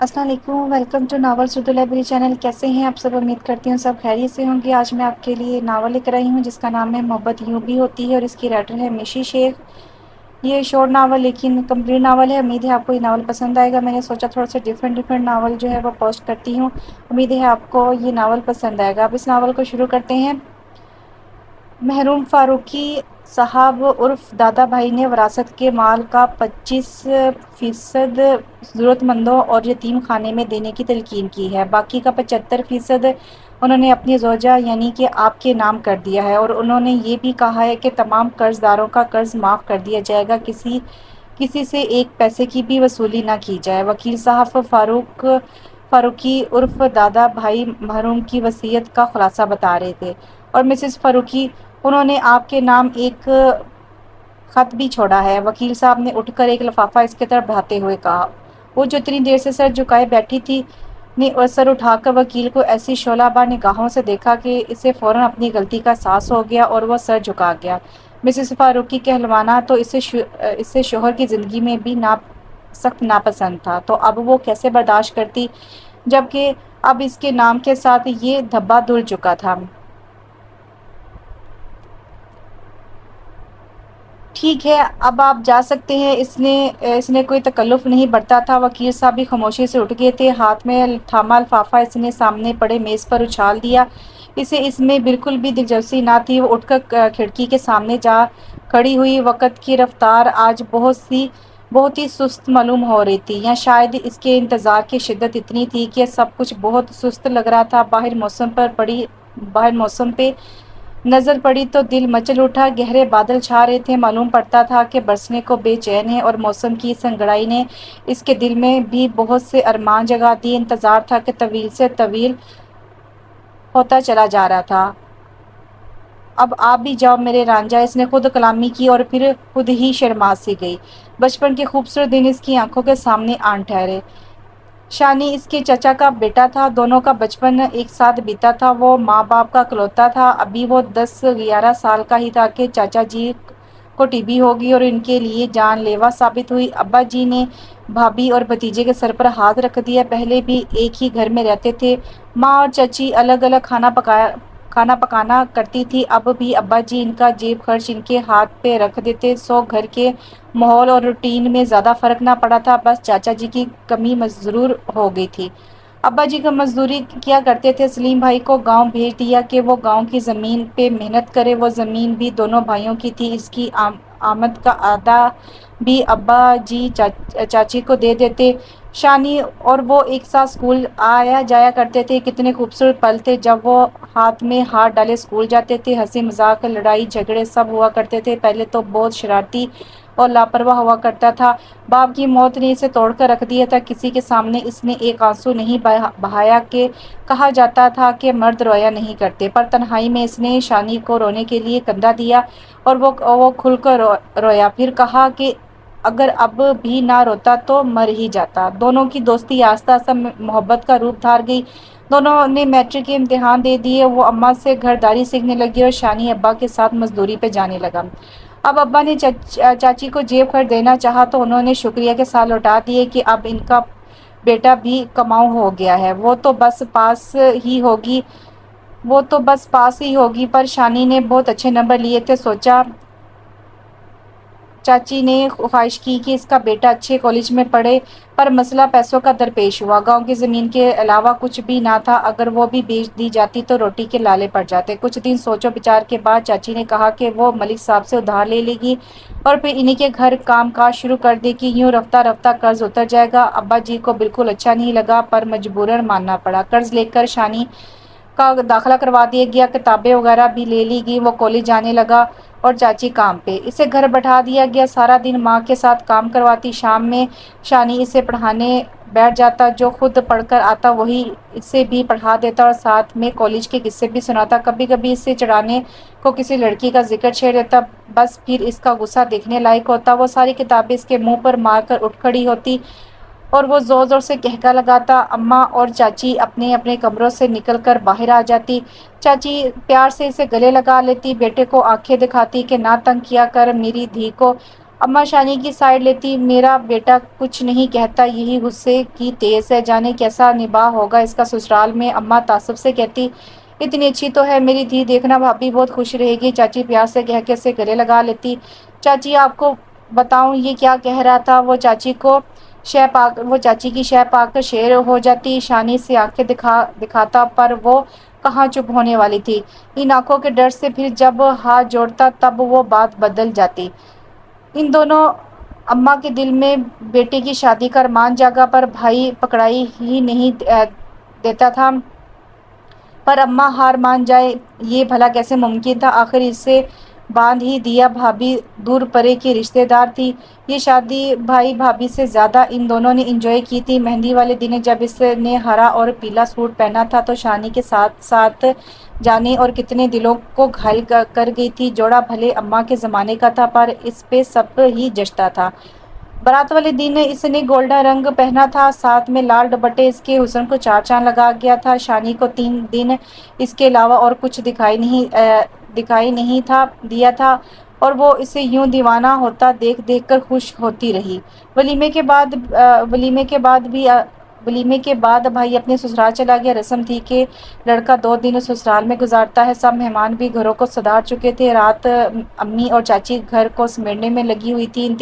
السلام علیکم، welcome to novels Urdu library channel. کیسے ہیں آپ سب؟ امید کرتی ہوں سب خیریت سے ہوں گے۔ آج میں آپ کے لیے ناول لے کر آئی ہوں جس کا نام ہے محبت یوں بھی ہوتی ہے اور اس کی رائٹر ہے میشی شیخ۔ یہ شارٹ ناول لیکن کمپلیٹ ناول ہے۔ امید ہے آپ کو یہ ناول پسند آئے گا۔ میں نے سوچا تھوڑا سا ڈفرینٹ ناول جو ہے وہ پوسٹ کرتی ہوں۔ امید ہے آپ کو یہ ناول پسند آئے گا۔ اب اس ناول کو شروع کرتے ہیں۔ محروم فاروقی صاحب عرف دادا بھائی نے وراثت کے مال کا 25% ضرورت مندوں اور یتیم خانے میں دینے کی تلقین کی ہے۔ باقی کا 75% انہوں نے اپنی زوجہ یعنی کہ آپ کے نام کر دیا ہے، اور انہوں نے یہ بھی کہا ہے کہ تمام قرض داروں کا قرض معاف کر دیا جائے گا، کسی سے ایک پیسے کی بھی وصولی نہ کی جائے۔ وکیل صاحب فاروقی عرف دادا بھائی محروم کی وصیت کا خلاصہ بتا رہے تھے، اور مسز فاروقی، انہوں نے آپ کے نام ایک خط بھی چھوڑا ہے۔ وکیل صاحب نے اٹھ کر ایک لفافہ اس کی طرف بڑھاتے ہوئے کہا۔ وہ جو اتنی دیر سے سر جھکائے بیٹھی تھی نے اور سر اٹھا کر وکیل کو ایسی شعلہ بار نگاہوں سے دیکھا کہ اسے فوراً اپنی غلطی کا احساس ہو گیا اور وہ سر جھکا گیا۔ مسز فاروقی کہلوانا تو اسے شوہر کی زندگی میں بھی سخت ناپسند تھا، تو اب وہ کیسے برداشت کرتی جبکہ اب اس کے نام کے ساتھ یہ دھبا دھل چکا تھا۔ ٹھیک ہے، اب آپ جا سکتے ہیں۔ اس نے کوئی تکلف نہیں برتا تھا۔ وکیل صاحب بھی خاموشی سے اٹھ گئے تھے۔ ہاتھ میں تھاما لفافہ اس نے سامنے پڑے میز پر اچھال دیا۔ اسے اس میں بالکل بھی دلچسپی نہ تھی۔ وہ اٹھ کر کھڑکی کے سامنے جا کھڑی ہوئی۔ وقت کی رفتار آج بہت ہی سست معلوم ہو رہی تھی، یا شاید اس کے انتظار کی شدت اتنی تھی کہ سب کچھ بہت سست لگ رہا تھا۔ باہر موسم پہ نظر پڑی تو دل مچل اٹھا۔ گہرے بادل چھا رہے تھے۔ معلوم پڑتا تھا کہ برسنے کو بے چین ہے، اور موسم کی اس انگڑائی نے اس کے دل میں بھی بہت سے ارمان جگا دیے۔ انتظار تھا کہ طویل سے طویل ہوتا چلا جا رہا تھا۔ اب آپ بھی جاؤ میرے رانجھا، اس نے خود کلامی کی اور پھر خود ہی شرما سی گئی۔ بچپن کے خوبصورت دن اس کی آنکھوں کے سامنے آن ٹھہرے۔ شانی اس کے چچا کا بیٹا تھا۔ دونوں کا بچپن ایک ساتھ بیتا تھا۔ وہ ماں باپ کا اکلوتا تھا۔ ابھی وہ 10-11 سال کا ہی تھا کہ چاچا جی کو ٹی بی ہوگی اور ان کے لیے جان لیوا ثابت ہوئی۔ ابا جی نے بھابھی اور بھتیجے کے سر پر ہاتھ رکھ دیا۔ پہلے بھی ایک ہی گھر میں رہتے تھے۔ ماں اور چچی الگ الگ کھانا پکانا کرتی تھی۔ اب بھی ابا جی ان کا جیب خرچ ان کے ہاتھ پہ رکھ دیتے، سو گھر کے ماحول اور روٹین میں زیادہ فرق نہ پڑا تھا۔ بس چاچا جی کی کمی ضرور ہو گئی تھی۔ ابا جی کا مزدوری کیا کرتے تھے۔ سلیم بھائی کو گاؤں بھیج دیا کہ وہ گاؤں کی زمین پہ محنت کرے۔ وہ زمین بھی دونوں بھائیوں کی تھی۔ اس کی آمد کا آدھا بھی ابا جی چاچی کو دے دیتے۔ شانی اور وہ ایک ساتھ اسکول آیا جایا کرتے تھے۔ کتنے خوبصورت پل تھے جب وہ ہاتھ میں ہاتھ ڈالے اسکول جاتے تھے۔ ہنسی مذاق، لڑائی جھگڑے سب ہوا کرتے تھے۔ پہلے تو بہت شرارتی اور لاپرواہ ہوا کرتا تھا۔ باپ کی موت نے اسے توڑ کر رکھ دیا تھا۔ کسی کے سامنے اس نے ایک آنسو نہیں بہایا۔ کہ کہا جاتا تھا کہ مرد رویا نہیں کرتے، پر تنہائی میں اس نے شانی کو رونے کے لیے کندھا دیا اور وہ کھل کر رویا۔ پھر کہا کہ اگر اب بھی نہ روتا تو مر ہی جاتا۔ دونوں کی دوستی آہستہ آہستہ محبت کا روپ دھار گئی۔ دونوں نے میٹرک کے امتحان دے دیے۔ وہ اماں سے گھرداری سیکھنے لگی اور شانی ابا کے ساتھ مزدوری پہ جانے لگا۔ اب ابا نے چاچی کو جیب خرچ دینا چاہا تو انہوں نے شکریہ کے ساتھ لوٹا دیے کہ اب ان کا بیٹا بھی کماؤ ہو گیا ہے، وہ تو بس پاس ہی ہوگی۔ پر شانی نے بہت اچھے نمبر لیے تھے۔ سوچا چاچی نے خواہش کی کہ اس کا بیٹا اچھے کالج میں پڑھے، پر مسئلہ پیسوں کا درپیش ہوا۔ گاؤں کی زمین کے علاوہ کچھ بھی نہ تھا۔ اگر وہ بھی بیچ دی جاتی تو روٹی کے لالے پڑ جاتے۔ کچھ دن سوچ و بچار کے بعد چاچی نے کہا کہ وہ ملک صاحب سے ادھار لے لے گی اور پھر انہی کے گھر کام کاج شروع کر دے گی۔ یوں رفتہ رفتہ قرض اتر جائے گا۔ ابا جی کو بالکل اچھا نہیں لگا، پر مجبوراً ماننا پڑا۔ قرض لے کر شانی کا داخلہ کروا دیا گیا، کتابیں وغیرہ بھی لے لی گئی۔ وہ کالج جانے لگا اور چاچی کام پہ۔ اسے گھر بٹھا دیا گیا۔ سارا دن ماں کے ساتھ کام کرواتی۔ شام میں شانی اسے پڑھانے بیٹھ جاتا۔ جو خود پڑھ کر آتا وہی اسے بھی پڑھا دیتا اور ساتھ میں کالج کے قصے بھی سناتا۔ کبھی کبھی اسے چڑھانے کو کسی لڑکی کا ذکر چھیڑ دیتا، بس پھر اس کا غصہ دیکھنے لائق ہوتا۔ وہ ساری کتابیں اس کے منہ پر مار کر اٹھ کھڑی ہوتی اور وہ زور زور سے قہقہہ لگاتا۔ اماں اور چاچی اپنے اپنے کمروں سے نکل کر باہر آ جاتی۔ چاچی پیار سے اسے گلے لگا لیتی، بیٹے کو آنکھیں دکھاتی کہ نہ تنگ کیا کر میری دھی کو۔ اماں شانی کی سائڈ لیتی: میرا بیٹا کچھ نہیں کہتا، یہی غصے کی تیز ہے، جانے کیسا نباہ ہوگا اس کا سسرال میں۔ اماں تعصب سے کہتی: اتنی اچھی تو ہے میری دھی، دیکھنا بھابھی بہت خوش رہے گی۔ چاچی پیار سے کہہ کے اسے گلے لگا لیتی: چاچی آپ کو بتاؤں یہ کیا کہہ رہا تھا، وہ چاچی کی شے پا کر شیر ہو جاتی۔ شانی سے آنکھیں دکھاتا پر وہ کہاں چپ ہونے والی تھی، ان آنکھوں کے ڈر سے۔ پھر جب ہاتھ جوڑتا تب وہ بات بدل جاتی۔ ان دونوں اماں کے دل میں بیٹے کی شادی کا ارمان جاگا، پر بھائی پکڑائی ہی نہیں دیتا تھا۔ پر اماں ہار مان جائے یہ بھلا کیسے ممکن تھا، آخر اسے باندھ ہی دیا۔ بھابھی دور پرے کی رشتے دار تھی، یہ شادی بھائی بھابھی سے زیادہ ان دونوں نے انجوائے کی تھی۔ مہندی والے دن جب اس نے ہرا اور پیلا سوٹ پہنا تھا تو شانی کے ساتھ ساتھ جانے اور کتنے دلوں کو گھائل کر گئی تھی۔ جوڑا بھلے اماں کے زمانے کا تھا پر اس پہ سب ہی جچتا تھا۔ بارات والے دن اس نے گولڈن رنگ پہنا تھا، ساتھ میں لال دوپٹے، اس کے حسن کو چار چاند لگا گیا تھا۔ شانی کو 3 دن اس کے علاوہ اور کچھ دکھائی نہیں دیا تھا اور وہ اسے یوں دیوانہ ہوتا دیکھ دیکھ کر خوش ہوتی رہی۔ ولیمے کے بعد بھائی اپنے سسرال چلا گیا۔ رسم تھی کہ لڑکا 2 دن سسرال میں گزارتا ہے۔ سب مہمان بھی گھروں کو سدھار چکے تھے، رات امی اور چاچی گھر کو سمیٹنے میں لگی ہوئی تھی۔ ان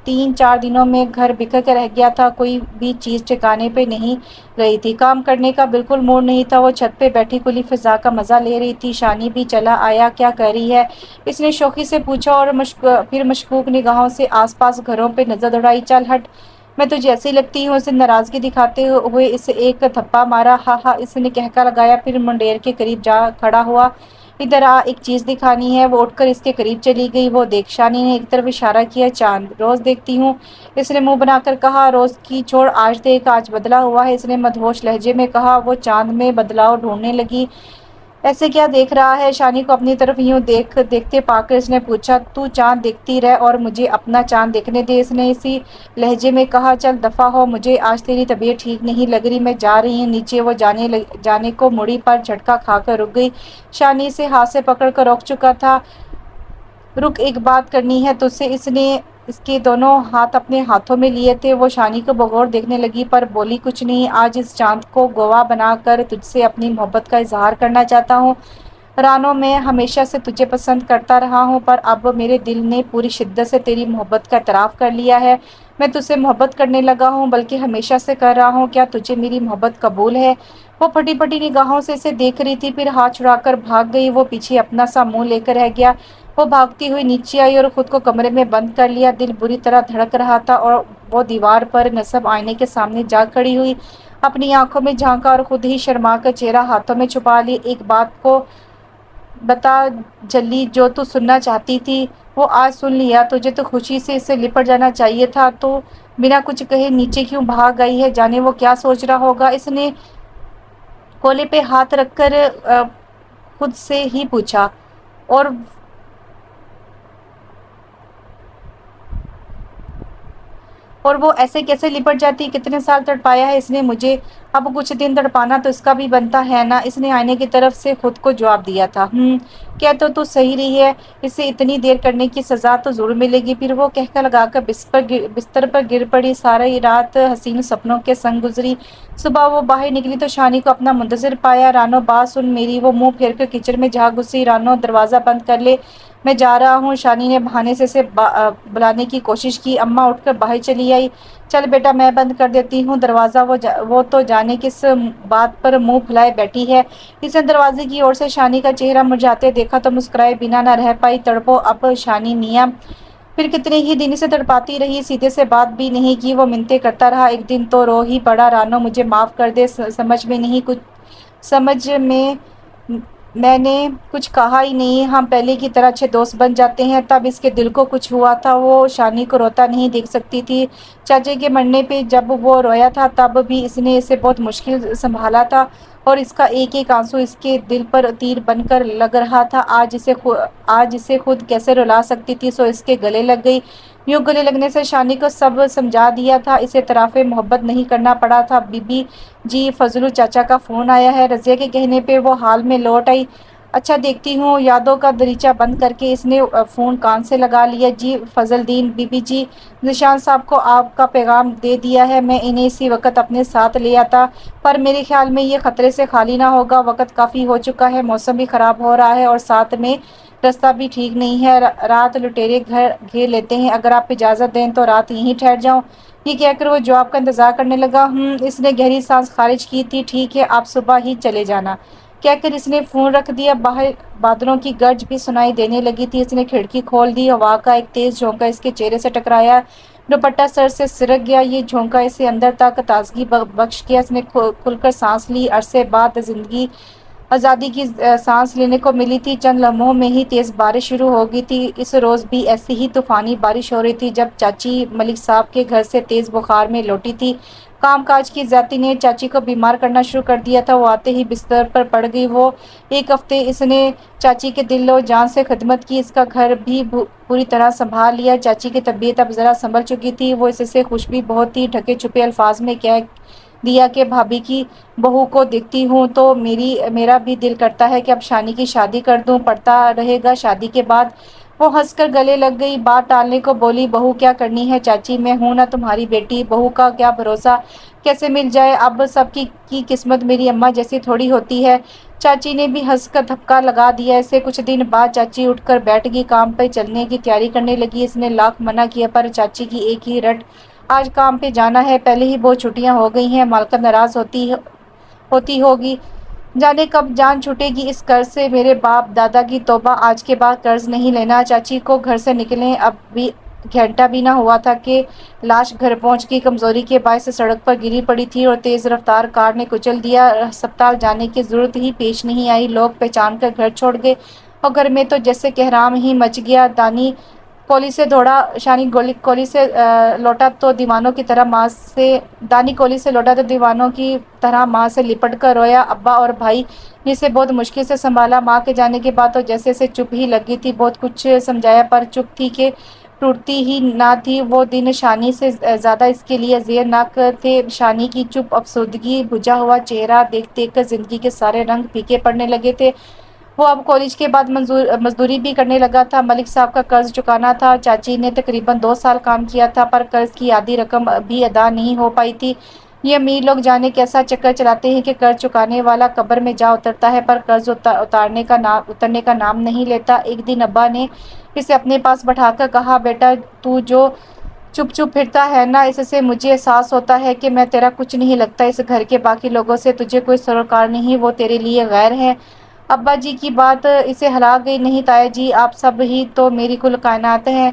3-4 دنوں میں گھر بکھر کے رہ گیا تھا، کوئی بھی چیز ٹھکانے پہ نہیں رہی تھی، کام کرنے کا بالکل موڈ نہیں تھا۔ وہ چھت پہ بیٹھی کھلی فضا کا مزہ لے رہی تھی۔ شانی بھی چلا آیا: کیا کر رہی ہے؟ اس نے شوخی سے پوچھا اور پھر مشکوک نگاہوں سے آس پاس گھروں پہ نظر دوڑائی۔ چل ہٹ، میں تجھے ایسی لگتی ہوں؟ اس نے ناراضگی دکھاتے ہوئے اسے ایک تھپا مارا۔ ہاں ہاں، اس نے کہکا لگایا، پھر منڈیر کے قریب جا کھڑا ہوا۔ ادھر آ، ایک چیز دکھانی ہے۔ وہ اٹھ کر اس کے قریب چلی گئی۔ وہ دیکھ، شانی نے ایک طرف اشارہ کیا۔ چاند روز دیکھتی ہوں، اس نے منہ بنا کر کہا۔ روز کی چھوڑ، آج دیکھ، آج بدلا ہوا ہے، اس نے مدہوش لہجے میں کہا۔ وہ چاند میں بدلاؤ ڈھونڈنے لگی۔ ایسے کیا دیکھ رہا ہے؟ شانی کو اپنی طرف یوں دیکھتے پا کر اس نے پوچھا۔ تو چاند دیکھتی رہ اور مجھے اپنا چاند دیکھنے دے، اس نے اسی لہجے میں کہا۔ چل دفعہ ہو، مجھے آج تیری طبیعت ٹھیک نہیں لگ رہی، میں جا رہی ہوں نیچے۔ وہ جانے کو مڑی پر جھٹکا کھا کر رک گئی۔ شانی اسے ہاتھ سے پکڑ کر روک چکا تھا۔ رک، ایک بات کرنی ہے تجھ سے۔ اس نے اس کے دونوں ہاتھ اپنے ہاتھوں میں لیے تھے۔ وہ شانی کو بغور دیکھنے لگی پر بولی کچھ نہیں۔ آج اس چاند کو گواہ بنا کر تجھ سے اپنی محبت کا اظہار کرنا چاہتا ہوں۔ رانو، میں ہمیشہ سے تجھے پسند کرتا رہا ہوں، پر اب میرے دل نے پوری شدت سے تیری محبت کا اعتراف کر لیا ہے۔ میں تجھ سے محبت کرنے لگا ہوں، بلکہ ہمیشہ سے کر رہا ہوں۔ کیا تجھے میری محبت قبول ہے؟ وہ پھٹی پھٹی نگاہوں سے اسے دیکھ رہی تھی، پھر ہاتھ چھڑا کر بھاگ گئی۔ وہ پیچھے اپنا سا منہ لے کر رہ گیا۔ وہ بھاگتی ہوئی نیچے آئی اور خود کو کمرے میں بند کر لیا۔ دل بری طرح دھڑک رہا تھا اور وہ دیوار پر نصب آئینے کے سامنے جا کھڑی ہوئی، اپنی آنکھوں میں جھانکا اور خود ہی شرما کر چہرہ ہاتھوں میں چھپا لی۔ ایک بات کو بتا جلی، جو تو سننا چاہتی تھی وہ آج سن لیا۔ تجھے تو خوشی سے اس سے لپٹ جانا چاہیے تھا، تو بنا کچھ کہے نیچے کیوں بھاگ گئی ہے؟ جانے وہ کیا سوچ رہا ہوگا؟ اس نے کولے پہ ہاتھ رکھ کر خود سے ہی پوچھا۔ اور وہ ایسے کیسے لپٹ جاتی؟ کتنے سال تڑپایا ہے اس نے مجھے، اب کچھ دن تڑپانا تو اس کا بھی بنتا ہے نا؟ اس نے آئینے کی طرف سے خود کو جواب دیا تھا۔ کیا تو صحیح رہی ہے، اسے اتنی دیر کرنے کی سزا تو ضرور ملے گی۔ پھر وہ کہکا لگا کر بستر پر گر پڑی۔ ساری رات حسین سپنوں کے سنگ گزری۔ صبح وہ باہر نکلی تو شانی کو اپنا منتظر پایا۔ رانو، بات سن میری۔ وہ منہ پھیر کر کچن میں جا گھسی۔ رانو، دروازہ بند کر لے، میں جا رہا ہوں۔ شانی نے بہانے سے اسے بلانے کی کوشش کی۔ اماں اٹھ کر باہر چلی آئی۔ چل بیٹا، میں بند کر دیتی ہوں دروازہ، وہ تو جانے کس بات پر منہ پھلائے بیٹھی ہے۔ اس نے دروازے کی اور سے شانی کا چہرہ مرجھاتے دیکھا تو مسکرائے بنا نہ رہ پائی۔ تڑپو اب شانی میاں۔ پھر کتنے ہی دن اسے تڑپاتی رہی، سیدھے سے بات بھی نہیں کی۔ وہ منتیں کرتا رہا، ایک دن تو رو ہی پڑا۔ رانو، مجھے معاف کر دے، میں نے کچھ کہا ہی نہیں، ہم پہلے کی طرح اچھے دوست بن جاتے ہیں۔ تب اس کے دل کو کچھ ہوا تھا، وہ شانی کو روتا نہیں دیکھ سکتی تھی۔ چاچے کے مرنے پہ جب وہ رویا تھا تب بھی اس نے اسے بہت مشکل سنبھالا تھا اور اس کا ایک ایک آنسو اس کے دل پر تیر بن کر لگ رہا تھا۔ آج اسے خود کیسے رلا سکتی تھی، سو اس کے گلے لگ گئی۔ یوں گلے لگنے سے شانی کو سب سمجھا دیا تھا، اسے اعتراف محبت نہیں کرنا پڑا تھا۔ بی بی جی، فضلو چاچا کا فون آیا ہے۔ رضیہ کے کہنے پہ وہ حال میں لوٹ آئی۔ اچھا دیکھتی ہوں۔ یادوں کا دریچہ بند کر کے اس نے فون کان سے لگا لیا۔ جی فضل دین بی بی جی، ذیشان صاحب کو آپ کا پیغام دے دیا ہے، میں انہیں اسی وقت اپنے ساتھ لے آتا، پر میرے خیال میں یہ خطرے سے خالی نہ ہوگا، وقت کافی ہو چکا ہے، موسم بھی خراب ہو رہا ہے اور ساتھ میں رستہ بھی ٹھیک نہیں ہے، رات لٹیرے گھر گھیر لیتے ہیں، اگر آپ اجازت دیں تو رات یہیں ٹھہر جاؤں۔ یہ کہہ کر وہ جواب کا انتظار کرنے لگا۔ اس نے گہری سانس خارج کی تھی۔ ٹھیک ہے، آپ صبح ہی چلے جانا، کہہ کر اس نے فون رکھ دیا۔ باہر بادلوں کی گرج بھی سنائی دینے لگی تھی۔ اس نے کھڑکی کھول دی، ہوا کا ایک تیز جھونکا اس کے چہرے سے ٹکرایا، دوپٹہ سر سے سرک گیا، یہ جھونکا اسے اندر تک تازگی بخش کیا۔ اس نے کھل کر سانس لی، عرصے بعد زندگی آزادی کی سانس لینے کو ملی تھی۔ چند لمحوں میں ہی تیز بارش شروع ہو گئی تھی۔ اس روز بھی ایسی ہی طوفانی بارش ہو رہی تھی جب چاچی ملک صاحب کے گھر سے تیز بخار میں لوٹی تھی۔ کام کاج کی زیادتی نے چاچی کو بیمار کرنا شروع کر دیا تھا، وہ آتے ہی بستر پر پڑ گئی۔ وہ ایک ہفتے اس نے چاچی کے دل و جان سے خدمت کی، اس کا گھر بھی پوری طرح سنبھال لیا۔ چاچی کی طبیعت اب ذرا سنبھل چکی تھی، وہ اس سے خوش بھی بہت تھی۔ ڈھکے چھپے الفاظ میں کہہ دیا کہ بھابھی کی بہو کو دیکھتی ہوں تو میرا بھی دل کرتا ہے کہ اب شانی کی شادی کر دوں، پڑتا رہے گا شادی کے بعد۔ وہ ہنس کر گلے لگ گئی، بات ٹالنے کو بولی، بہو کیا کرنی ہے چاچی، میں ہوں نا تمہاری بیٹی، بہو کا کیا بھروسہ کیسے مل جائے، اب سب کی قسمت میری اماں جیسی تھوڑی ہوتی ہے۔ چاچی نے بھی ہنس کر دھکا لگا دیا اسے۔ کچھ دن بعد چاچی اٹھ کر بیٹھ گئی، کام پہ چلنے کی تیاری کرنے لگی۔ اس نے لاکھ منع کیا پر چاچی کی ایک ہی رٹ، آج کام پہ جانا ہے، پہلے ہی بہت چھٹیاں ہو گئی ہیں، مالکہ ناراض ہوتی ہوگی، جانے کب جان چھوٹے گی اس قرض سے، میرے باپ دادا کی توبہ، آج کے بعد قرض نہیں لینا۔ چاچی کو گھر سے نکلے اب بھی گھنٹہ بھی نہ ہوا تھا کہ لاش گھر پہنچ گئی، کمزوری کے باعث سڑک پر گری پڑی تھی اور تیز رفتار کار نے کچل دیا، ہسپتال جانے کی ضرورت ہی پیش نہیں آئی، لوگ پہچان کر گھر چھوڑ گئے اور گھر میں تو جیسے کہرام ہی مچ گیا۔ دانی کولی سے لوٹا تو دیوانوں کی طرح ماں سے لپٹ کر رویا، ابا اور بھائی نے اسے بہت مشکل سے سنبھالا، ماں کے جانے کے بعد تو جیسے اسے چپ ہی لگی تھی، بہت کچھ سمجھایا پر چپ تھی کہ ٹوٹتی ہی نہ تھی۔ وہ دن شانی سے زیادہ اس کے لیے اذیتناک تھے، شانی کی چپ افسردگی، بجھا ہوا چہرہ دیکھ دیکھ کر زندگی کے سارے رنگ پھیکے پڑنے لگے تھے۔ وہ اب کالج کے بعد مزدوری بھی کرنے لگا تھا، ملک صاحب کا قرض چکانا تھا، چاچی نے تقریباً 2 سال کام کیا تھا پر قرض کی آدھی رقم بھی ادا نہیں ہو پائی تھی۔ یہ امیر لوگ جانے کیسا چکر چلاتے ہیں کہ قرض چکانے والا قبر میں جا اترتا ہے پر قرض اترنے کا نام نہیں لیتا۔ ایک دن ابا نے اسے اپنے پاس بٹھا کر کہا، بیٹا تو جو چپ پھرتا ہے نا، اس سے مجھے احساس ہوتا ہے کہ میں تیرا کچھ نہیں لگتا، اس گھر کے باقی لوگوں سے تجھے کوئی سروکار نہیں، وہ تیرے لیے غیر ہیں۔ ابا جی کی بات اسے ہلا گئی، نہیں تایا جی، آپ سب ہی تو میری کل کائنات ہیں،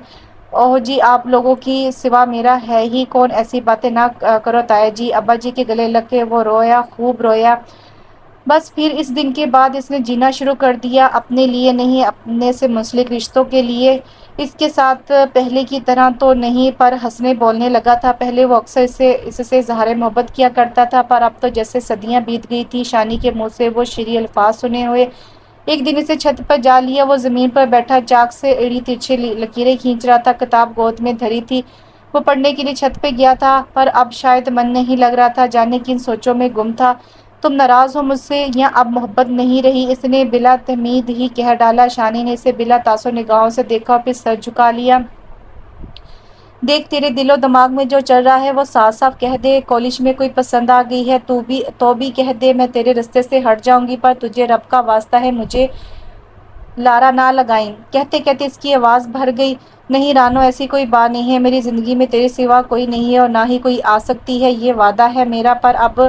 اوہ جی آپ لوگوں کی سوا میرا ہے ہی کون، ایسی باتیں نہ کرو تایا جی۔ ابا جی کے گلے لگ کے وہ رویا، خوب رویا۔ بس پھر اس دن کے بعد اس نے جینا شروع کر دیا، اپنے لیے نہیں، اپنے سے منسلک رشتوں کے لیے۔ اس کے ساتھ پہلے کی طرح تو نہیں پر ہنسنے بولنے لگا تھا، پہلے وہ اکثر اس سے اظہار محبت کیا کرتا تھا پر اب تو جیسے صدیاں بیت گئی تھی، شانی کے منہ سے وہ شریں الفاظ سنے ہوئے۔ ایک دن اسے چھت پر جا لیا، وہ زمین پر بیٹھا چاک سے ایڑی ترچھی لکیریں کھینچ رہا تھا، کتاب گود میں دھری تھی، وہ پڑھنے کے لیے چھت پہ گیا تھا پر اب شاید من نہیں لگ رہا تھا، جانے کن سوچوں میں گم تھا۔ تم ناراض ہو مجھ سے یا اب محبت نہیں رہی، اس نے بلا تمید ہی کہہ ڈالا۔ شانی نے اسے بلا تاثر نگاہوں سے دیکھا اور پھر سر جھکا لیا۔ دیکھ تیرے دل و دماغ میں جو چل رہا ہے وہ صاف صاف کہہ دے، کالج میں کوئی پسند آ گئی ہے تو بھی کہہ دے، میں تیرے رستے سے ہٹ جاؤں گی پر تجھے رب کا واسطہ ہے مجھے لارا نہ لگائیں۔ کہتے کہتے اس کی آواز بھر گئی، نہیں رانو ایسی کوئی بات نہیں ہے، میری زندگی میں تیرے سوا کوئی نہیں ہے اور نہ ہی کوئی آ سکتی ہے، یہ وعدہ ہے میرا، پر اب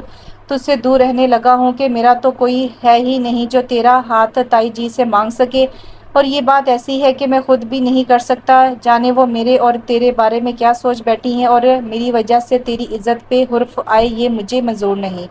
تجھ سے دور رہنے لگا ہوں کہ میرا تو کوئی ہے ہی نہیں جو تیرا ہاتھ تائی جی سے مانگ سکے، اور یہ بات ایسی ہے کہ میں خود بھی نہیں کر سکتا، جانے وہ میرے اور تیرے بارے میں کیا سوچ بیٹھی ہیں اور میری وجہ سے تیری عزت پہ حرف آئے، یہ مجھے منظور نہیں،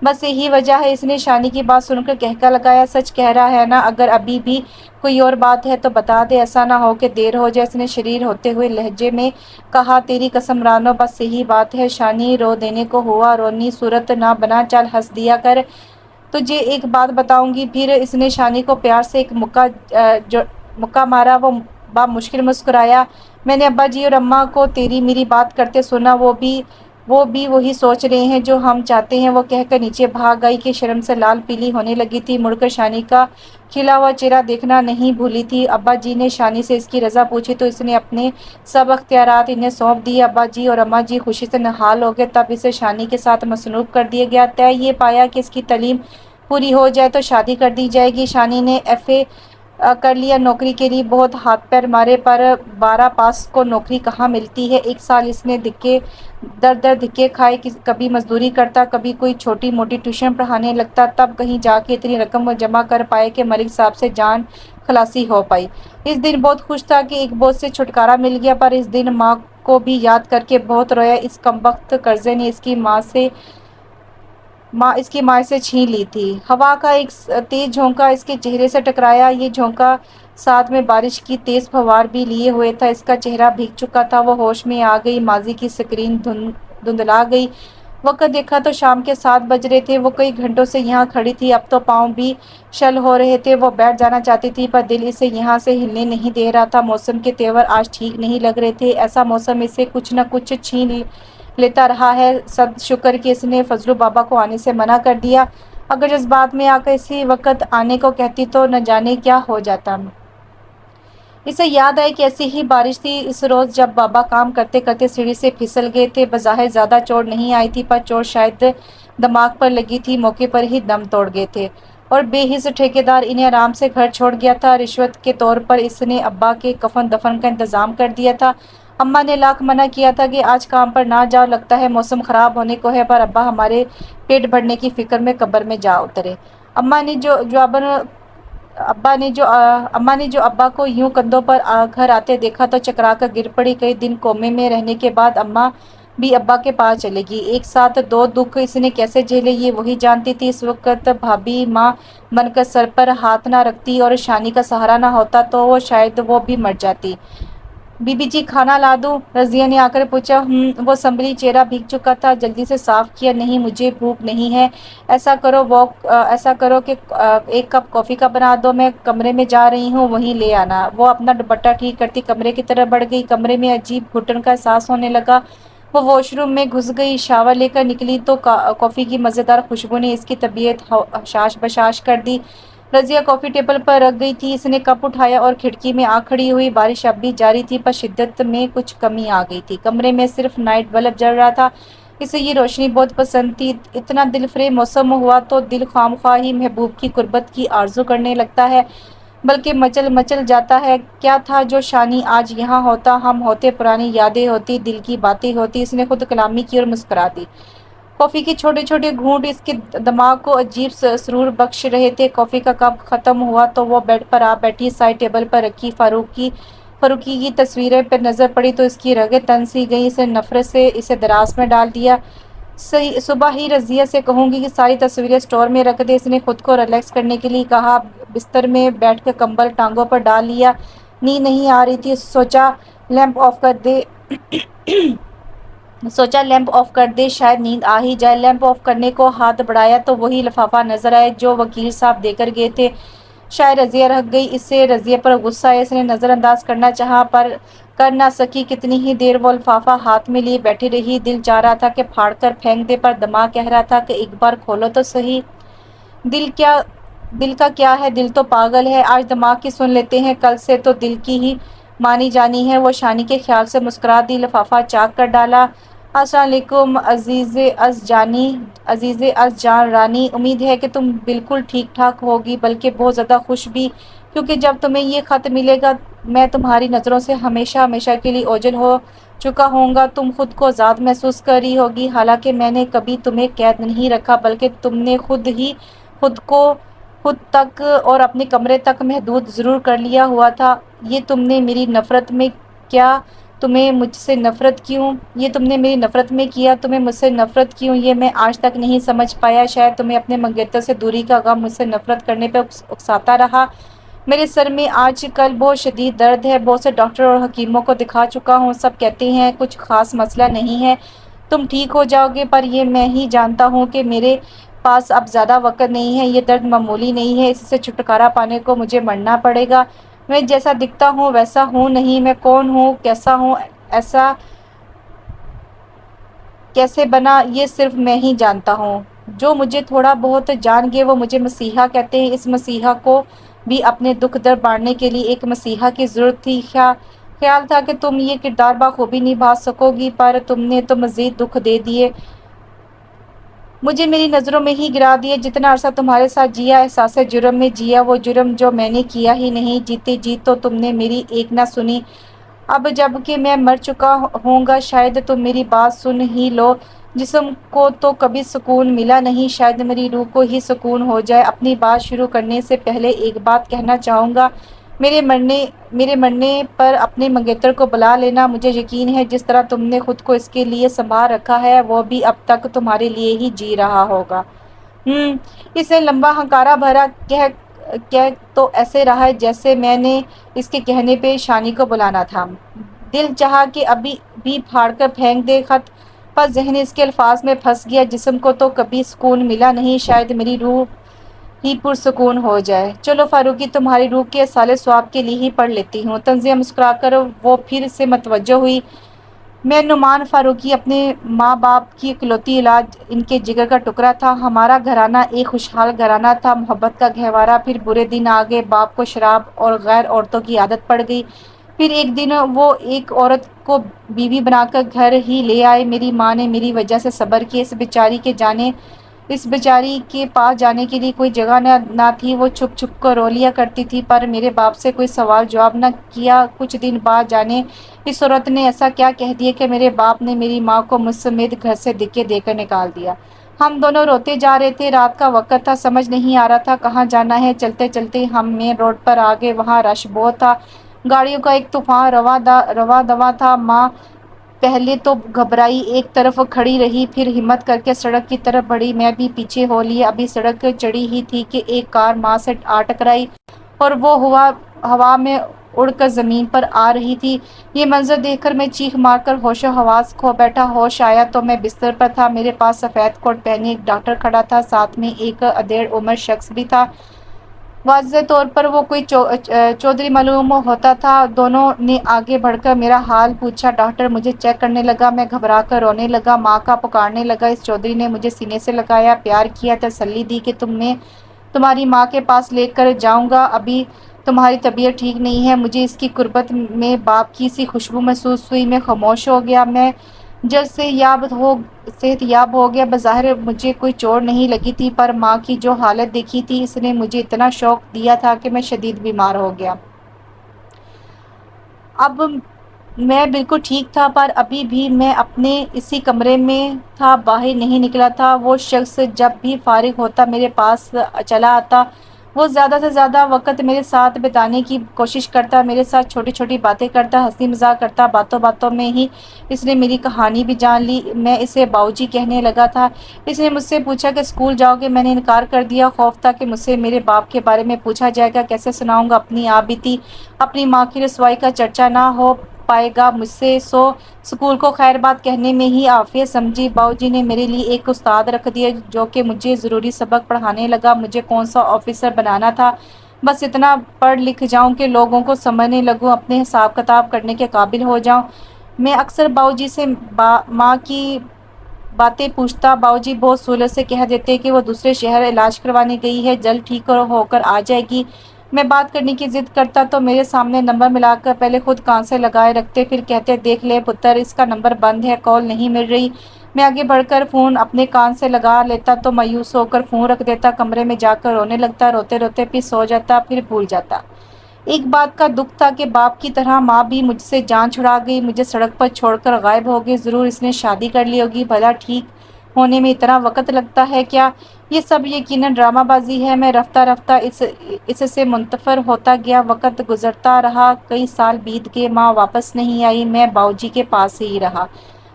بس یہی وجہ ہے۔ اس نے شانی کی بات سن کر کہکا لگایا، سچ کہہ رہا ہے نا، اگر ابھی بھی کوئی اور بات ہے تو بتا دے، ایسا نہ ہو کہ دیر ہو جائے۔ اس نے شریر ہوتے ہوئے لہجے میں کہا، تیری قسم رانو بس یہی بات ہے۔ شانی رو دینے کو ہوا، رونی صورت نہ بنا، چل ہنس دیا کر، تجھے ایک بات بتاؤں گی۔ پھر اس نے شانی کو پیار سے ایک مکہ مارا، وہ بمشکل مسکرایا، میں نے ابا جی اور اماں کو تیری میری بات کرتے سنا، وہ بھی وہ بھی وہی سوچ رہے ہیں جو ہم چاہتے ہیں، وہ کہہ کر نیچے بھاگ آئی کہ شرم سے لال پیلی ہونے لگی تھی۔ مڑ کر شانی کا کھلا ہوا چہرہ دیکھنا نہیں بھولی تھی۔ ابا جی نے شانی سے اس کی رضا پوچھی تو اس نے اپنے سب اختیارات انہیں سونپ دیے۔ ابا جی اور اماں جی خوشی سے نہال ہو گئے۔ تب اسے شانی کے ساتھ مصروف کر دیا گیا۔ طے یہ پایا کہ اس کی تعلیم پوری ہو جائے تو شادی کر دی جائے گی۔ شانی نے FA کر لیا، نوکری کے لیے بہت ہاتھ پیر مارے پر 12 پاس کو نوکری کہاں ملتی ہے۔ ایک سال اس نے دھکے کھائے، کبھی مزدوری کرتا، کبھی کوئی چھوٹی موٹی ٹیوشن پڑھانے لگتا، تب کہیں جا کے اتنی رقم جمع کر پائے کہ ملک صاحب سے جان خلاصی ہو پائی۔ اس دن بہت خوش تھا کہ ایک بوجھ سے چھٹکارا مل گیا، پر اس دن ماں کو بھی یاد کر کے بہت رویا۔ اس کمبخت قرضے نے اس کی ماں سے چھین لی تھی۔ ہوا کا ایک تیز جھونکا اس کے چہرے سے ٹکرایا، یہ جھونکا ساتھ میں بارش کی تیز پھوار بھی لیے ہوئے تھا۔ اس کا چہرہ بھیگ چکا تھا، وہ ہوش میں آ گئی، ماضی کی سکرین دھندلا گئی۔ وقت دیکھا تو شام کے 7 بج رہے تھے۔ وہ کئی گھنٹوں سے یہاں کھڑی تھی، اب تو پاؤں بھی شل ہو رہے تھے۔ وہ بیٹھ جانا چاہتی تھی پر دل اسے یہاں سے ہلنے نہیں دے رہا تھا۔ موسم کے تیور آج ٹھیک نہیں لگ رہے تھے، ایسا موسم اسے کچھ نہ کچھ چھین لیتا رہا ہے۔ صد شکر کہ اس نے فضلو بابا کو آنے سے منع کر دیا، اگر جذبات میں آ کر اسی وقت آنے کو کہتی تو نہ جانے کیا ہو جاتا۔ اسے یاد آئی کہ ایسی ہی بارش تھی اس روز جب بابا کام کرتے کرتے سیڑھی سے پھسل گئے تھے۔ بظاہر زیادہ چوٹ نہیں آئی تھی پر چوٹ شاید دماغ پر لگی تھی، موقع پر ہی دم توڑ گئے تھے اور بے حس ٹھیکیدار انہیں آرام سے گھر چھوڑ گیا تھا۔ رشوت کے طور پر اس نے ابا کے کفن دفن کا انتظام کر دیا تھا۔ اماں نے لاکھ منع کیا تھا کہ آج کام پر نہ جاؤ، لگتا ہے موسم خراب ہونے کو ہے، پر ابا ہمارے پیٹ بھرنے کی فکر میں قبر میں جا اترے۔ اماں نے جو ابا کو یوں کندھوں پر گھر آتے دیکھا تو چکرا کر گر پڑی۔ کئی دن کومے میں رہنے کے بعد اماں بھی ابا کے پاس چلے گی۔ ایک ساتھ 2 دکھ اس نے کیسے جھیلے یہ وہی جانتی تھی۔ اس وقت بھابھی ماں بن کر سر پر ہاتھ نہ رکھتی اور شانی کا سہارا نہ ہوتا تو شاید وہ بھی مر جاتی۔ بی بی جی کھانا لا دوں؟ رضیہ نے آ کر پوچھا۔ وہ سنبھلی، چہرہ بھیگ چکا تھا، جلدی سے صاف کیا۔ نہیں مجھے بھوک نہیں ہے۔ ایسا کرو کہ 1 کپ کافی کا بنا دو، میں کمرے میں جا رہی ہوں، وہیں لے آنا۔ وہ اپنا دوپٹہ ٹھیک کرتی کمرے کی طرف بڑھ گئی۔ کمرے میں عجیب گھٹن کا احساس ہونے لگا۔ وہ واش روم میں گھس گئی، شاور لے کر نکلی تو کافی کی مزیدار خوشبو نے اس کی طبیعت حشاش بشاش کر دی۔ رضیہ کافی ٹیبل پر رکھ گئی تھی، اس نے کپ اٹھایا اور کھڑکی میں آ کھڑی ہوئی۔ بارش اب بھی جاری تھی پر شدت میں کچھ کمی آ گئی تھی۔ کمرے میں صرف نائٹ بلب جل رہا تھا، اسے یہ روشنی بہت پسند تھی۔ اتنا دل فریب موسم ہوا تو دل خواہ ہی محبوب کی قربت کی آرزو کرنے لگتا ہے، بلکہ مچل جاتا ہے۔ کیا تھا جو شانی آج یہاں ہوتا، ہم ہوتے، پرانی یادیں ہوتی، دل کی باتیں ہوتی۔ اس نے خود کلامی کی اور مسکرا دی۔ کافی کے چھوٹے چھوٹے گھونٹ اس کے دماغ کو عجیب سرور بخش رہے تھے۔ کافی کا کپ ختم ہوا تو وہ بیڈ پر آ بیٹھی، سائڈ ٹیبل پر رکھی فاروقی کی تصویریں پر نظر پڑی تو اس کی رگیں تن سی گئیں۔ اس نے نفرت سے اسے دراز میں ڈال دیا۔ صبح ہی رضیہ سے کہوں گی کہ ساری تصویریں اسٹور میں رکھ دے، اس نے خود کو ریلیکس کرنے کے لیے کہا۔ بستر میں بیٹھ کر کمبل ٹانگوں پر ڈال لیا، نیند نہیں آ رہی تھی۔ سوچا لیمپ آف کر دے، شاید نیند آ ہی جائے۔ لیمپ آف کرنے کو ہاتھ بڑھایا تو وہی لفافہ نظر آیا جو وکیل صاحب دے کر گئے تھے۔ شاید رضیہ رہ گئی، اس سے رضیہ پر غصہ آیا، اس نے نظر انداز کرنا چاہا پر کر نہ سکی۔ کتنی ہی دیر وہ لفافہ ہاتھ میں لیے بیٹھی رہی، دل چاہ رہا تھا کہ پھاڑ کر پھینک دے پر دماغ کہہ رہا تھا کہ ایک بار کھولو تو صحیح۔ دل کا کیا ہے، دل تو پاگل ہے، آج دماغ کی سن لیتے ہیں، کل سے تو دل کی ہی مانی جانی ہے۔ وہ شانی کے خیال سے مسکرا دی، لفافہ چاک کر ڈالا۔ السلام علیکم عزیزِ از جان رانی، امید ہے کہ تم بالکل ٹھیک ٹھاک ہوگی، بلکہ بہت زیادہ خوش بھی، کیونکہ جب تمہیں یہ خط ملے گا میں تمہاری نظروں سے ہمیشہ کے لیے اوجھل ہو چکا ہوں گا۔ تم خود کو آزاد محسوس کر رہی ہوگی، حالانکہ میں نے کبھی تمہیں قید نہیں رکھا، بلکہ تم نے خود کو خود تک اور اپنے کمرے تک محدود ضرور کر لیا ہوا تھا۔ یہ تم نے میری نفرت میں کیا، تمہیں مجھ سے نفرت کیوں؟ یہ تم نے میری نفرت میں کیا، تمہیں مجھ سے نفرت کیوں؟ یہ میں آج تک نہیں سمجھ پایا۔ شاید تمہیں اپنے منگیتر سے دوری کا غم مجھ سے نفرت کرنے پہ اکساتا رہا۔ میرے سر میں آج کل بہت شدید درد ہے، بہت سے ڈاکٹر اور حکیموں کو دکھا چکا ہوں، سب کہتے ہیں کچھ خاص مسئلہ نہیں ہے، تم ٹھیک ہو جاؤ گے، پر یہ میں ہی جانتا ہوں کہ میرے پاس اب زیادہ وقت نہیں ہے۔ یہ درد معمولی نہیں ہے، اس سے چھٹکارا پانے کو مجھے مرنا پڑے گا۔ میں جیسا دکھتا ہوں ویسا ہوں نہیں، میں کون ہوں، کیسا ہوں، ایسا کیسے بنا یہ صرف میں ہی جانتا ہوں۔ جو مجھے تھوڑا بہت جان گے وہ مجھے مسیحا کہتے ہیں۔ اس مسیحا کو بھی اپنے دکھ درد بانٹنے کے لیے ایک مسیحا کی ضرورت تھی۔ خیال تھا کہ تم یہ کردار بخوبی نبھا سکو گی، پر تم نے تو مزید دکھ دے دیے، مجھے میری نظروں میں ہی گرا دیا۔ جتنا عرصہ تمہارے ساتھ جیا، احساس جرم میں جیا، وہ جرم جو میں نے کیا ہی نہیں۔ جیتے جی تو تم نے میری ایک نہ سنی۔ اب جب کہ میں مر چکا ہوں گا، شاید تم میری بات سن ہی لو۔ جسم کو تو کبھی سکون ملا نہیں، شاید میری روح کو ہی سکون ہو جائے۔ اپنی بات شروع کرنے سے پہلے ایک بات کہنا چاہوں گا۔ میرے مرنے پر اپنے منگیتر کو بلا لینا۔ مجھے یقین ہے جس طرح تم نے خود کو اس کے لیے سنبھال رکھا ہے، وہ بھی اب تک تمہارے لیے ہی جی رہا ہوگا۔ اس نے لمبا ہنکارا بھرا۔ کہہ تو ایسے رہا ہے جیسے میں نے اس کے کہنے پہ شانی کو بلانا تھا۔ دل چاہا کہ ابھی بھی پھاڑ کر پھینک دے خط، پر ذہن اس کے الفاظ میں پھنس گیا۔ جسم کو تو کبھی سکون ملا نہیں، شاید میری روح ہی پرسکون ہو جائے۔ چلو فاروقی، تمہاری روح کے سالے ثواب کے لیے ہی پڑھ لیتی ہوں۔ تنزیہ مسکرا کر وہ پھر سے متوجہ ہوئی۔ میں نعمان فاروقی اپنے ماں باپ کی اکلوتی اولاد، ان کے جگر کا ٹکڑا تھا۔ ہمارا گھرانہ ایک خوشحال گھرانہ تھا، محبت کا گہوارہ۔ پھر برے دن آ گئے، باپ کو شراب اور غیر عورتوں کی عادت پڑ گئی۔ پھر ایک دن وہ ایک عورت کو بیوی بنا کر گھر ہی لے آئے۔ میری ماں نے میری وجہ سے صبر کیا۔ اس بیچاری کے پاس جانے کے لیے کوئی جگہ نہ تھی، وہ چھپ چھپ کر رو لیا کرتی تھی، پر میرے باپ سے کوئی سوال جواب نہ کیا۔ کچھ دن بعد جانے اس عورت نے ایسا کیا کہہ دیا کہ میرے باپ نے میری ماں کو مجھ سمیت گھر سے دھکے دے کر نکال دیا۔ ہم دونوں روتے جا رہے تھے، رات کا وقت تھا، سمجھ نہیں آ رہا تھا کہاں جانا ہے۔ چلتے چلتے ہم مین روڈ پر آ گئے، وہاں رش بہت تھا، گاڑیوں کا ایک طوفان رواں دواں تھا۔ ماں پہلے تو گھبرائی، ایک طرف کھڑی رہی، پھر ہمت کر کے سڑک کی طرف بڑھی، میں بھی پیچھے ہو لیا۔ ابھی سڑک چڑھی ہی تھی کہ ایک کار ماں سے آ ٹکرائی اور وہ ہوا میں اڑ کر زمین پر آ رہی تھی۔ یہ منظر دیکھ کر میں چیخ مار کر ہوش و حواس کھو بیٹھا۔ ہوش آیا تو میں بستر پر تھا، میرے پاس سفید کوٹ پہنے ایک ڈاکٹر کھڑا تھا، ساتھ میں ایک ادھیڑ عمر شخص بھی تھا۔ واضح طور پر وہ کوئی چودھری معلوم ہوتا تھا۔ دونوں نے آگے بڑھ کر میرا حال پوچھا۔ ڈاکٹر مجھے چیک کرنے لگا، میں گھبرا کر رونے لگا، ماں کا پکارنے لگا۔ اس چودھری نے مجھے سینے سے لگایا، پیار کیا، تسلی دی کہ تمہاری ماں کے پاس لے کر جاؤں گا، ابھی تمہاری طبیعت ٹھیک نہیں ہے۔ مجھے اس کی قربت میں باپ کی سی خوشبو محسوس ہوئی، میں خاموش ہو گیا۔ میں جلد صحت یاب ہو گیا۔ بظاہر مجھے کوئی چوٹ نہیں لگی تھی، پر ماں کی جو حالت دیکھی تھی، اس نے مجھے اتنا شوق دیا تھا کہ میں شدید بیمار ہو گیا۔ اب میں بالکل ٹھیک تھا، پر ابھی بھی میں اپنے اسی کمرے میں تھا، باہر نہیں نکلا تھا۔ وہ شخص جب بھی فارغ ہوتا میرے پاس چلا آتا، وہ زیادہ سے زیادہ وقت میرے ساتھ بتانے کی کوشش کرتا، میرے ساتھ چھوٹی چھوٹی باتیں کرتا، ہنسی مذاق کرتا۔ باتوں باتوں میں ہی اس نے میری کہانی بھی جان لی۔ میں اسے باؤجی کہنے لگا تھا۔ اس نے مجھ سے پوچھا کہ اسکول جاؤ گے؟ میں نے انکار کر دیا۔ خوف تھا کہ مجھ سے میرے باپ کے بارے میں پوچھا جائے گا، کیسے سناؤں گا اپنی آپ بیتی، اپنی ماں کی رسوائی کا چرچا نہ ہو پائے گا مجھ سے، سو اسکول کو خیر بات کہنے میں ہی عافیت سمجھی۔ باؤجی نے میرے لیے ایک استاد رکھ دیا جو کہ مجھے ضروری سبق پڑھانے لگا۔ مجھے کون سا آفیسر بنانا تھا، بس اتنا پڑھ لکھ جاؤں کہ لوگوں کو سمجھنے لگوں، اپنے حساب کتاب کرنے کے قابل ہو جاؤں۔ میں اکثر باؤجی سے ماں کی باتیں پوچھتا، باؤجی بہت سہولت سے کہہ دیتے کہ وہ دوسرے شہر علاج کروانے گئی ہے، جلد ٹھیک ہو کر آ جائے گی۔ میں بات کرنے کی ضد کرتا تو میرے سامنے نمبر ملا کر پہلے خود کان سے لگائے رکھتے، پھر کہتے دیکھ لے پتر، اس کا نمبر بند ہے، کال نہیں مل رہی۔ میں آگے بڑھ کر فون اپنے کان سے لگا لیتا تو مایوس ہو کر فون رکھ دیتا، کمرے میں جا کر رونے لگتا، روتے روتے پھر سو جاتا، پھر بھول جاتا۔ ایک بات کا دکھ تھا کہ باپ کی طرح ماں بھی مجھ سے جان چھڑا گئی، مجھے سڑک پر چھوڑ کر غائب ہو گئی۔ ضرور اس نے شادی کر لی ہوگی، بھلا ٹھیک ہونے میں اتنا وقت لگتا ہے کیا؟ یہ سب یقیناً ڈرامہ بازی ہے۔ میں رفتہ رفتہ اس سے منتفر ہوتا گیا، وقت گزرتا رہا، کئی سال بیت گئے، ماں واپس نہیں آئی، میں باؤجی کے پاس ہی رہا۔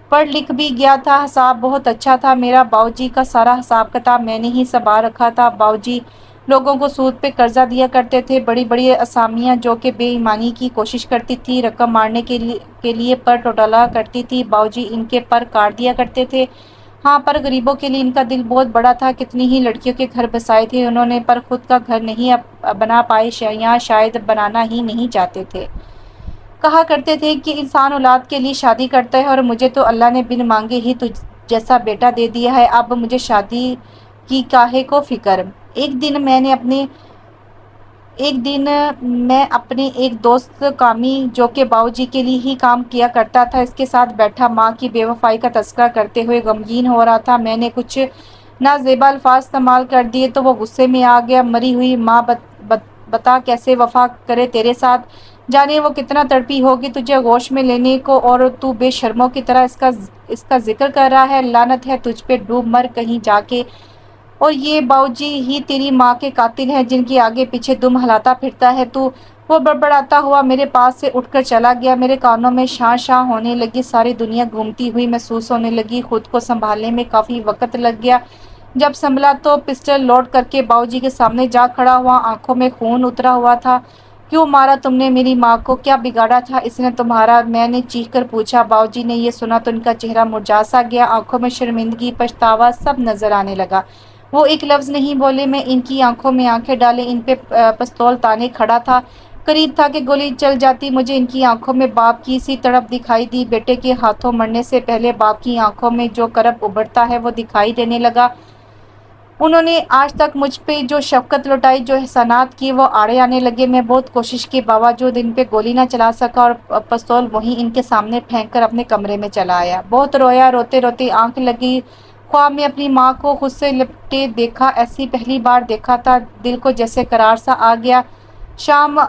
پڑھ لکھ بھی گیا تھا، حساب بہت اچھا تھا میرا، باؤجی کا سارا حساب کتاب میں نے ہی سنبھال رکھا تھا۔ باؤجی لوگوں کو سود پہ قرضہ دیا کرتے تھے، بڑی بڑی اسامیاں جو کہ بے ایمانی کی کوشش کرتی تھی، رقم مارنے کے لیے پر ٹوٹالا کرتی تھی، باؤجی ان کے پر کاٹ دیا کرتے تھے۔ ہاں، پر غریبوں کے لیے ان کا دل بہت بڑا تھا، کتنی ہی لڑکیوں کے گھر بسائے تھے انہوں نے، پر خود کا گھر نہیں بنا پائے، یا شاید بنانا ہی نہیں چاہتے تھے۔ کہا کرتے تھے کہ انسان اولاد کے لیے شادی کرتا ہے، اور مجھے تو اللہ نے بن مانگے ہی جیسا بیٹا دے دیا ہے، اب مجھے شادی کی کاہے کو فکر۔ ایک دن میں اپنے ایک دوست کامی جو کہ باؤ جی کے لیے ہی کام کیا کرتا تھا، اس کے ساتھ بیٹھا ماں کی بے وفائی کا تذکرہ کرتے ہوئے غمگین ہو رہا تھا۔ میں نے کچھ نازیبا الفاظ استعمال کر دیے تو وہ غصے میں آ گیا۔ مری ہوئی ماں بتا کیسے وفا کرے تیرے ساتھ، جانے وہ کتنا تڑپی ہوگی تجھے گوش میں لینے کو، اور تو بے شرموں کی طرح اس کا ذکر کر رہا ہے۔ لعنت ہے تجھ پہ، ڈوب مر کہیں جا کے۔ اور یہ باؤ جی ہی تیری ماں کے قاتل ہیں جن کی آگے پیچھے دم ہلاتا پھرتا ہے تو۔ وہ بڑبڑاتا ہوا میرے پاس سے اٹھ کر چلا گیا۔ میرے کانوں میں شاں شاں ہونے لگی، ساری دنیا گھومتی ہوئی محسوس ہونے لگی۔ خود کو سنبھالنے میں کافی وقت لگ گیا۔ جب سنبھلا تو پسٹل لوڈ کر کے باؤ جی کے سامنے جا کھڑا ہوا، آنکھوں میں خون اترا ہوا تھا۔ کیوں مارا تم نے میری ماں کو؟ کیا بگاڑا تھا اس نے تمہارا؟ میں نے چیخ کر پوچھا۔ باؤ جی نے یہ سنا تو ان کا چہرہ مرجھا سا گیا، آنکھوں میں شرمندگی، پچھتاوا سب نظر آنے لگا۔ وہ ایک لفظ نہیں بولے۔ میں ان کی آنکھوں میں آنکھیں ڈالے ان پہ پستول تانے کھڑا تھا۔ قریب تھا کہ گولی چل جاتی۔ مجھے ان کی آنکھوں میں باپ کی سی تڑپ دکھائی دی، بیٹے کے ہاتھوں مرنے سے پہلے باپ کی آنکھوں میں جو کرب ابھرتا ہے وہ دکھائی دینے لگا۔ انہوں نے آج تک مجھ پہ جو شفقت لوٹائی، جو احسانات کیے، وہ آڑے آنے لگے۔ میں بہت کوشش کے باوجود ان پہ گولی نہ چلا سکا اور پستول وہیں ان کے سامنے پھینک کر اپنے کمرے میں چلا آیا۔ بہت رویا، روتے روتے آنکھ لگی۔ خواب میں اپنی ماں کو خود سے لپٹے دیکھا، ایسی پہلی بار دیکھا تھا۔ دل کو جیسے قرار سا آ گیا۔ شام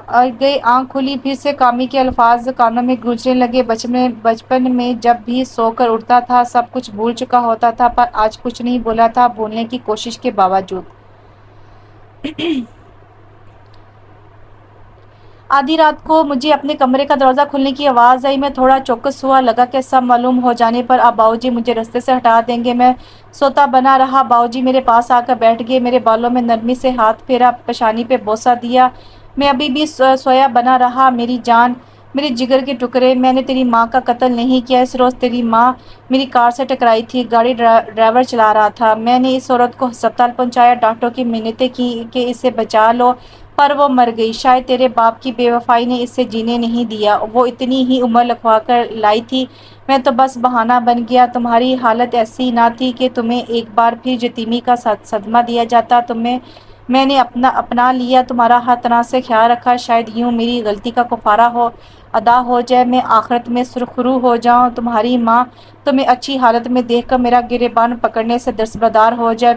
گئی، آنکھ کھلی، پھر سے کامی کے الفاظ کانوں میں گونجنے لگے۔ بچپن میں جب بھی سو کر اٹھتا تھا سب کچھ بھول چکا ہوتا تھا، پر آج کچھ نہیں بولا تھا بھولنے کی کوشش کے باوجود۔ آدھی رات کو مجھے اپنے کمرے کا دروازہ کھلنے کی آواز آئی۔ میں تھوڑا چوکس ہوا، لگا کہ سب معلوم ہو جانے پر اب باؤ جی مجھے رستے سے ہٹا دیں گے۔ میں سوتا بنا رہا، باؤ جی میرے پاس آ کر بیٹھ گئے، میرے بالوں میں نرمی سے ہاتھ پھیرا، پیشانی پہ بوسہ دیا۔ میں ابھی بھی سویا بنا رہا۔ میری جان، میرے جگر کے ٹکڑے، میں نے تیری ماں کا قتل نہیں کیا۔ اس روز تیری ماں میری کار سے ٹکرائی تھی، گاڑی ڈرائیور چلا رہا تھا، میں نے اس عورت کو ہسپتال پہنچایا، ڈاکٹروں کی منتیں کی کہ اسے بچا لو، پر وہ مر گئی۔ شاید تیرے باپ کی بے وفائی نے اسے جینے نہیں دیا، وہ اتنی ہی عمر لکھوا کر لائی تھی، میں تو بس بہانہ بن گیا۔ تمہاری حالت ایسی نہ تھی کہ تمہیں ایک بار پھر یتیمی کا صدمہ دیا جاتا، میں نے اپنا لیا، تمہارا ہر طرح سے خیال رکھا، شاید یوں میری غلطی کا کفارہ ادا ہو جائے، میں آخرت میں سرخرو ہو جاؤں، تمہاری ماں تمہیں اچھی حالت میں دیکھ کر میرا گریبان پکڑنے سے دستبردار ہو جائے۔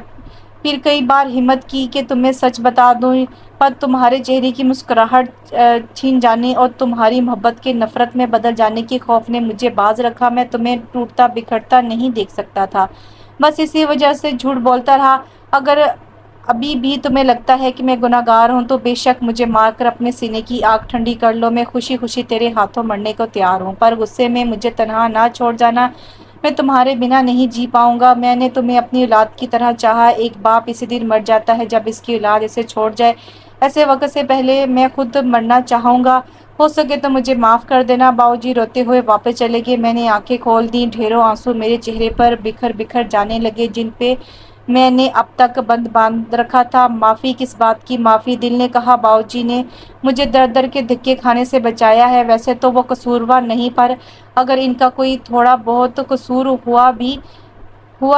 پھر کئی بار ہمت کی کہ تمہیں سچ بتا دوں، پر تمہارے چہرے کی مسکراہٹ چھن جانے اور تمہاری محبت کے نفرت میں بدل جانے کے خوف نے مجھے باز رکھا۔ میں تمہیں ٹوٹتا بکھرتا نہیں دیکھ سکتا تھا، بس اسی وجہ سے جھوٹ بولتا رہا۔ اگر ابھی بھی تمہیں لگتا ہے کہ میں گناہ گار ہوں تو بے شک مجھے مار کر اپنے سینے کی آگ ٹھنڈی کر لو، میں خوشی خوشی تیرے ہاتھوں مرنے کو تیار ہوں، پر غصے میں مجھے تنہا نہ چھوڑ جانا، میں تمہارے بنا نہیں جی پاؤں گا۔ میں نے تمہیں اپنی اولاد کی طرح چاہا، ایک باپ اسی دن مر جاتا ہے جب اس کی اولاد اسے چھوڑ جائے، ایسے وقت سے پہلے میں خود مرنا چاہوں گا، ہو سکے تو مجھے معاف کر دینا۔ باؤ جی روتے ہوئے واپس چلے گئے، میں نے آنکھیں کھول دیں، ڈھیروں آنسو میرے چہرے پر بکھر بکھر جانے لگے جن پہ میں نے اب تک بند باندھ رکھا تھا۔ معافی؟ کس بات کی معافی؟ دل نے کہا، باؤ جی نے مجھے در در کے دھکے کھانے سے بچایا ہے، ویسے تو وہ قصوروار نہیں، پر اگر ان کا کوئی تھوڑا بہت قصور ہوا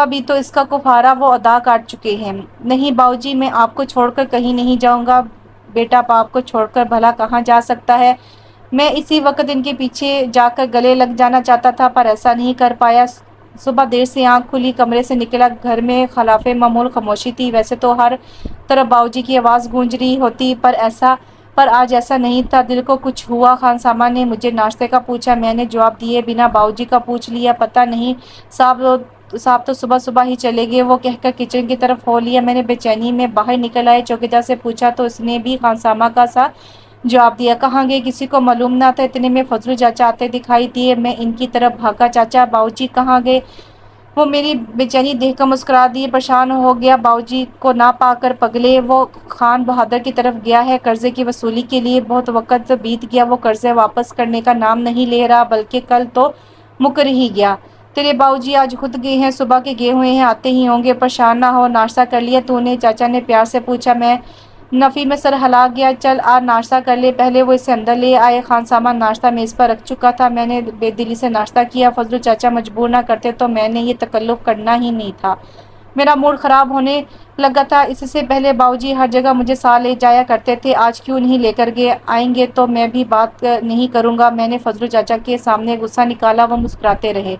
بھی تو اس کا کفارہ وہ ادا کر چکے ہیں۔ نہیں باؤ جی، میں آپ کو چھوڑ کر کہیں نہیں جاؤں گا۔ بیٹا باپ کو چھوڑ کر بھلا کہاں جا سکتا ہے؟ میں اسی وقت ان کے پیچھے جا کر گلے لگ جانا چاہتا تھا، پر ایسا نہیں کر پایا۔ صبح دیر سے آنکھ کھلی، کمرے سے نکلا، گھر میں خلاف معمول خاموشی تھی، ویسے تو ہر طرف باؤ جی کی آواز گونج رہی ہوتی، پر آج ایسا نہیں تھا۔ دل کو کچھ ہوا۔ خانسامہ نے مجھے ناشتے کا پوچھا، میں نے جواب دیے بنا باؤ جی کا پوچھ لیا۔ پتہ نہیں، صاحب تو صبح صبح ہی چلے گئے، وہ کہہ کر کچن کی طرف ہو لیا۔ میں نے بے چینی میں باہر نکل آئے، چوکیدار سے پوچھا تو اس نے بھی خانسامہ کا سا جواب دیا۔ کہاں گئے کسی کو معلوم نہ تھا، اتنے میں فضل چاچا آتے دکھائی دیے، میں ان کی طرف بھاگا۔ چاچا، باؤ جی کہاں گئے؟ وہ میری بے چینی دیکھ کر مسکرا دیے۔ پریشان ہو گیا باؤ جی کو نہ پا کر پگلے، وہ خان بہادر کی طرف گیا ہے قرضے کی وصولی کے لیے، بہت وقت بیت گیا، وہ قرضے واپس کرنے کا نام نہیں لے رہا، بلکہ کل تو مکر ہی گیا۔ تیرے باؤ جی آج خود گئے ہیں، صبح کے گئے ہوئے ہیں، آتے ہی ہوں گے، پریشان نہ ہو۔ ناشتہ کر لیا تو نے؟ چاچا نے پیار سے پوچھا۔ نفی میں سر ہلا گیا۔ چل آ ناشتہ کر لے۔ پہلے وہ اسے اندر لے آئے۔ خان سامان ناشتہ میز پر رکھ چکا تھا۔ میں نے بے دلی سے ناشتہ کیا۔ فضلو چاچا مجبور نہ کرتے تو میں نے یہ تکلف کرنا ہی نہیں تھا۔ میرا موڈ خراب ہونے لگا تھا۔ اس سے پہلے باؤجی ہر جگہ مجھے ساتھ لے جایا کرتے تھے، آج کیوں نہیں لے کر آئیں گے تو میں بھی بات نہیں کروں گا۔ میں نے فضلو چاچا کے سامنے غصہ نکالا۔ وہ مسکراتے رہے۔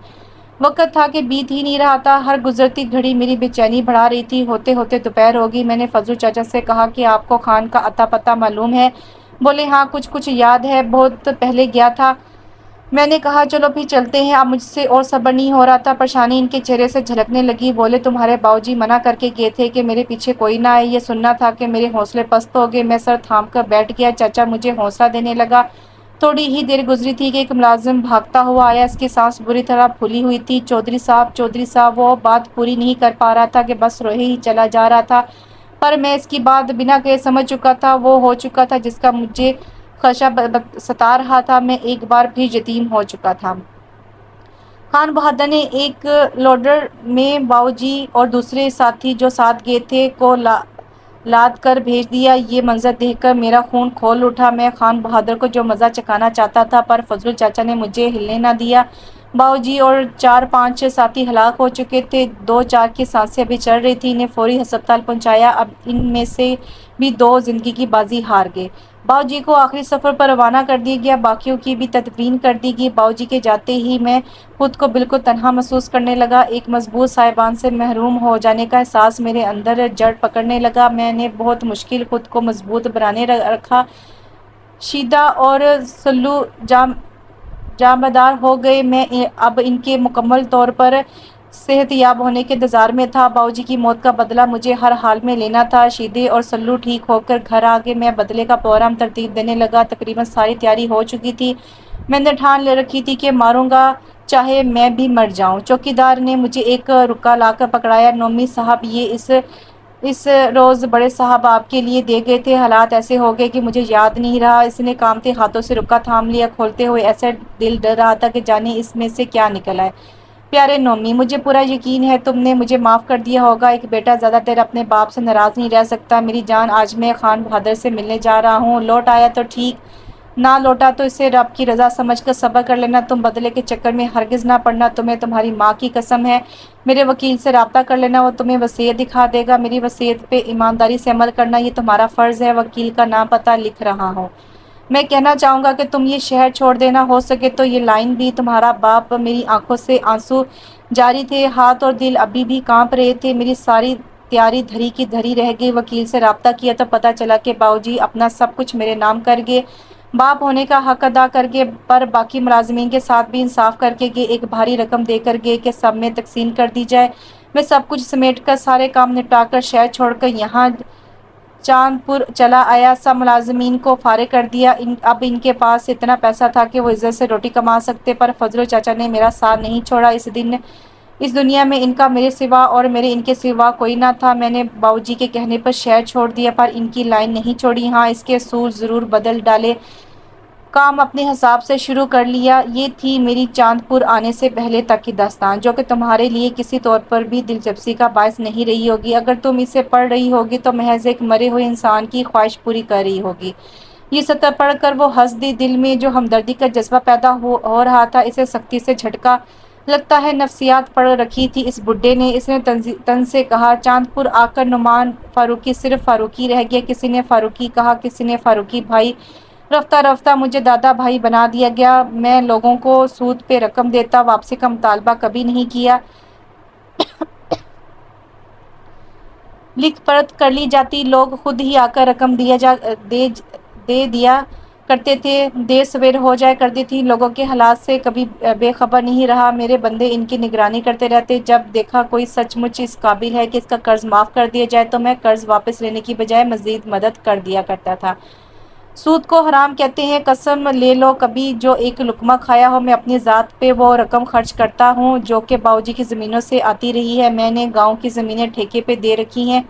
وقت تھا کہ بیت ہی نہیں رہا تھا۔ ہر گزرتی گھڑی میری بے چینی بڑھا رہی تھی۔ ہوتے ہوتے دوپہر ہوگی۔ میں نے فضلو چاچا سے کہا کہ آپ کو خان کا اتا پتہ معلوم ہے؟ بولے ہاں کچھ یاد ہے، بہت پہلے گیا تھا۔ میں نے کہا چلو پھر چلتے ہیں۔ اب مجھ سے اور صبر نہیں ہو رہا تھا۔ پریشانی ان کے چہرے سے جھلکنے لگی۔ بولے تمہارے باؤجی منع کر کے گئے تھے کہ میرے پیچھے کوئی نہ آئے۔ یہ سننا تھا کہ میرے حوصلے پست ہو گئے۔ میں سر تھام کر بیٹھ گیا۔ چاچا مجھے حوصلہ دینے لگا۔ تھوڑی ہی دیر گزری تھی کہ ایک ملازم بھاگتا ہوا آیا۔ اس کی سانس بری طرح پھولی ہوئی تھی۔ چودھری صاحب وہ بات پوری نہیں کر پا رہا تھا کہ بس روئے ہی چلا جا رہا تھا، پر میں اس کی بات بنا کہے سمجھ چکا تھا۔ وہ ہو چکا تھا جس کا مجھے خدشہ ستا رہا تھا۔ میں ایک بار پھر یتیم ہو چکا تھا۔ خان بہادر نے ایک لوڈر میں باؤجی اور دوسرے ساتھی جو ساتھ گئے تھے کو لاد کر بھیج دیا۔ یہ منظر دیکھ کر میرا خون کھول اٹھا۔ میں خان بہادر کو جو مزہ چکھانا چاہتا تھا، پر فضلو چاچا نے مجھے ہلنے نہ دیا۔ باؤجی اور 4-5 ساتھی ہلاک ہو چکے تھے۔ 2-4 کی سانسیں ابھی چل رہی تھیں۔ انہیں فوری ہسپتال پہنچایا۔ اب ان میں سے بھی 2 زندگی کی بازی ہار گئے۔ باؤجی کو آخری سفر پر روانہ کر دیا گیا۔ باقیوں کی بھی تدفین کر دی گئی۔ باؤجی کے جاتے ہی میں خود کو بالکل تنہا محسوس کرنے لگا۔ ایک مضبوط صاحبان سے محروم ہو جانے کا احساس میرے اندر جڑ پکڑنے لگا۔ میں نے بہت مشکل خود کو مضبوط بنانے رکھا۔ شیدہ اور سلو جانبدار ہو گئے۔ میں اب ان کے مکمل طور پر صحت یاب ہونے کے انتظار میں تھا۔ باؤجی کی موت کا بدلہ مجھے ہر حال میں لینا تھا۔ شیدے اور سلو ٹھیک ہو کر گھر آ گئے۔ میں بدلے کا پروگرام ترتیب دینے لگا۔ تقریباً ساری تیاری ہو چکی تھی۔ میں نے ٹھان لے رکھی تھی کہ ماروں گا چاہے میں بھی مر جاؤں۔ چوکیدار نے مجھے ایک رکا لا کر پکڑایا۔ نومی صاحب یہ اس روز بڑے صاحب آپ کے لیے دے گئے تھے۔ حالات ایسے ہو گئے کہ مجھے یاد نہیں رہا۔ اس نے کانپتے ہاتھوں سے رکا تھام لیا۔ کھولتے ہوئے ایسا دل ڈر رہا تھا کہ جانے اس میں سے کیا نکل آئے۔ پیارے نومی، مجھے پورا یقین ہے تم نے مجھے معاف کر دیا ہوگا۔ ایک بیٹا زیادہ دیر اپنے باپ سے ناراض نہیں رہ سکتا۔ میری جان، آج میں خان بہادر سے ملنے جا رہا ہوں۔ لوٹ آیا تو ٹھیک، نہ لوٹا تو اسے رب کی رضا سمجھ کر صبر کر لینا۔ تم بدلے کے چکر میں ہرگز نہ پڑنا۔ تمہیں تمہاری ماں کی قسم ہے، میرے وکیل سے رابطہ کر لینا، وہ تمہیں وصیت دکھا دے گا۔ میری وصیت پہ ایمانداری سے عمل کرنا، یہ تمہارا فرض ہے۔ وکیل کا نام پتہ لکھ رہا ہوں۔ میں کہنا چاہوں گا کہ تم یہ شہر چھوڑ دینا، ہو سکے تو یہ لائن بھی۔ تمہارا باپ۔ میری آنکھوں سے آنسو جاری تھے، ہاتھ اور دل ابھی بھی کانپ رہے تھے۔ میری ساری تیاری دھری کی دھری رہ گئی۔ وکیل سے رابطہ کیا تو پتہ چلا کہ باؤجی اپنا سب کچھ میرے نام کر گئے، باپ ہونے کا حق ادا کر گئے، پر باقی ملازمین کے ساتھ بھی انصاف کر کے گئے۔ ایک بھاری رقم دے کر گئے کہ سب میں تقسیم کر دی جائے۔ میں سب کچھ سمیٹ کر، سارے کام نپٹا کر، شہر چھوڑ کر یہاں چاند پور چلا آیا۔ سب ملازمین کو فارغ کر دیا۔ اب ان کے پاس اتنا پیسہ تھا کہ وہ عزت سے روٹی کما سکتے، پر فضلو چاچا نے میرا ساتھ نہیں چھوڑا۔ اس دنیا میں ان کا میرے سوا اور میرے ان کے سوا کوئی نہ تھا۔ میں نے باؤجی کے کہنے پر شہر چھوڑ دیا، پر ان کی لائن نہیں چھوڑی۔ ہاں، اس کے اصول ضرور بدل ڈالے، کام اپنے حساب سے شروع کر لیا۔ یہ تھی میری چاند پور آنے سے پہلے تک کی داستان، جو کہ تمہارے لیے کسی طور پر بھی دلچسپی کا باعث نہیں رہی ہوگی۔ اگر تم اسے پڑھ رہی ہوگی تو محض ایک مرے ہوئے انسان کی خواہش پوری کر رہی ہوگی۔ یہ سطر پڑھ کر وہ ہنس دی۔ دل میں جو ہمدردی کا جذبہ پیدا ہو رہا تھا، اسے سختی سے جھٹکا لگتا ہے۔ نفسیات پڑھ رکھی تھی اس بڈھے نے۔ اس نے طنز سے کہا، چاند پور آ کر نعمان فاروقی صرف فاروقی رہ گیا۔ کسی نے فاروقی کہا، کسی نے فاروقی بھائی۔ رفتہ رفتہ مجھے دادا بھائی بنا دیا گیا۔ میں لوگوں کو سود پہ رقم دیتا، واپسی کا مطالبہ کبھی نہیں کیا۔ لکھ پڑھ کر لی جاتی، لوگ خود ہی آ کر رقم دے دیا کرتے تھے۔ دیر سویر ہو جایا کرتی تھی۔ لوگوں کے حالات سے کبھی بے خبر نہیں رہا۔ میرے بندے ان کی نگرانی کرتے رہتے۔ جب دیکھا کوئی سچ مچ اس قابل ہے کہ اس کا قرض معاف کر دیا جائے تو میں قرض واپس لینے کی بجائے مزید مدد کر دیا کرتا تھا۔ سود کو حرام کہتے ہیں، قسم لے لو کبھی جو ایک لقمہ کھایا ہو۔ میں اپنی ذات پہ وہ رقم خرچ کرتا ہوں جو کہ باؤجی کی زمینوں سے آتی رہی ہے۔ میں نے گاؤں کی زمینیں ٹھیکے پہ دے رکھی ہیں۔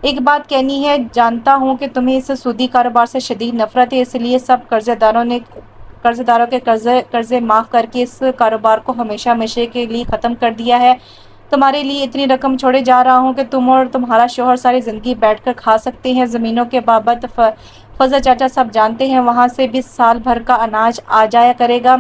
ایک بات کہنی ہے، جانتا ہوں کہ تمہیں اس سودی کاروبار سے شدید نفرت ہے، اس لیے سب قرضداروں کے قرضے معاف کر کے اس کاروبار کو ہمیشہ ہمیشہ کے لیے ختم کر دیا ہے۔ تمہارے لیے اتنی رقم چھوڑے جا رہا ہوں کہ تم اور تمہارا شوہر ساری زندگی بیٹھ کر کھا سکتے ہیں۔ زمینوں کے بابت فضل چاچا سب جانتے ہیں، وہاں سے بھی سال بھر کا اناج آ جایا کرے گا۔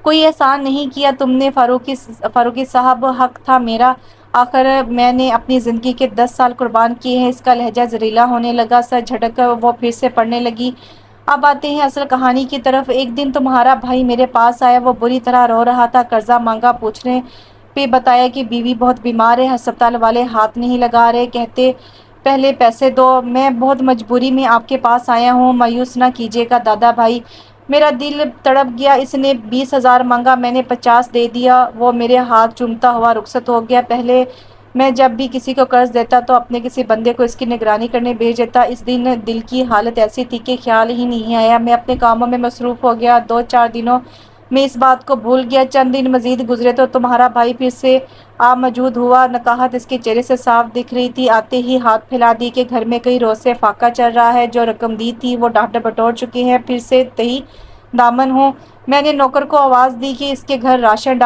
کوئی احسان نہیں کیا تم نے فاروقی صاحب، حق تھا میرا۔ آخر میں نے اپنی زندگی کے 10 سال قربان کیے ہیں۔ اس کا لہجہ زہریلا ہونے لگا، سر جھٹک کر وہ پھر سے پڑھنے لگی۔ اب آتے ہیں اصل کہانی کی طرف۔ ایک دن تمہارا بھائی میرے پاس آیا، وہ بری طرح رو رہا تھا۔ قرضہ مانگا، پوچھنے پہ بتایا کہ بیوی بہت بیمار ہے، ہسپتال والے ہاتھ نہیں لگا رہے، کہتے پہلے پیسے دو۔ میں بہت مجبوری میں آپ کے پاس آیا ہوں، مایوس نہ کیجیے گا دادا بھائی۔ میرا دل تڑپ گیا۔ اس نے 20,000 مانگا، میں نے 50 دے دیا۔ وہ میرے ہاتھ چومتا ہوا رخصت ہو گیا۔ پہلے میں جب بھی کسی کو قرض دیتا تو اپنے کسی بندے کو اس کی نگرانی کرنے بھیج دیتا۔ اس دن دل کی حالت ایسی تھی کہ خیال ہی نہیں آیا۔ میں اپنے کاموں میں مصروف ہو گیا، 2-4 دنوں میں اس بات کو بھول گیا۔ چند دن مزید گزرے تو تمہارا بھائی پھر سے موجود ہوا۔ نقاہت اس کے چہرے سے صاف دکھ رہی تھی۔ آتے ہی ہاتھ پھیلا دی کہ گھر میں کئی روز سے فاقہ چل رہا ہے، جو رقم دی تھی وہ ڈاکٹر بٹور چکے ہیں، پھر سے تہی دامن ہوں۔ میں نے نوکر کو آواز دی کہ اس کے گھر راشن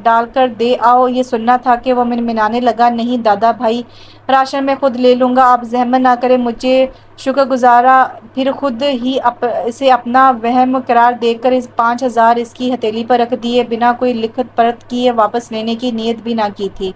ڈال کر دے آؤ۔ یہ سننا تھا کہ وہ منمنانے لگا، نہیں دادا بھائی، راشن میں خود لے لوں گا، آپ زحمت نہ کریں۔ مجھے شکر گزارا، پھر خود ہی اسے اپنا وہم قرار دے کر 5,000 اس کی ہتھیلی پر رکھ دیے، بنا کوئی لکھت پڑت کیے۔ واپس لینے کی نیت بھی نہ کی تھی۔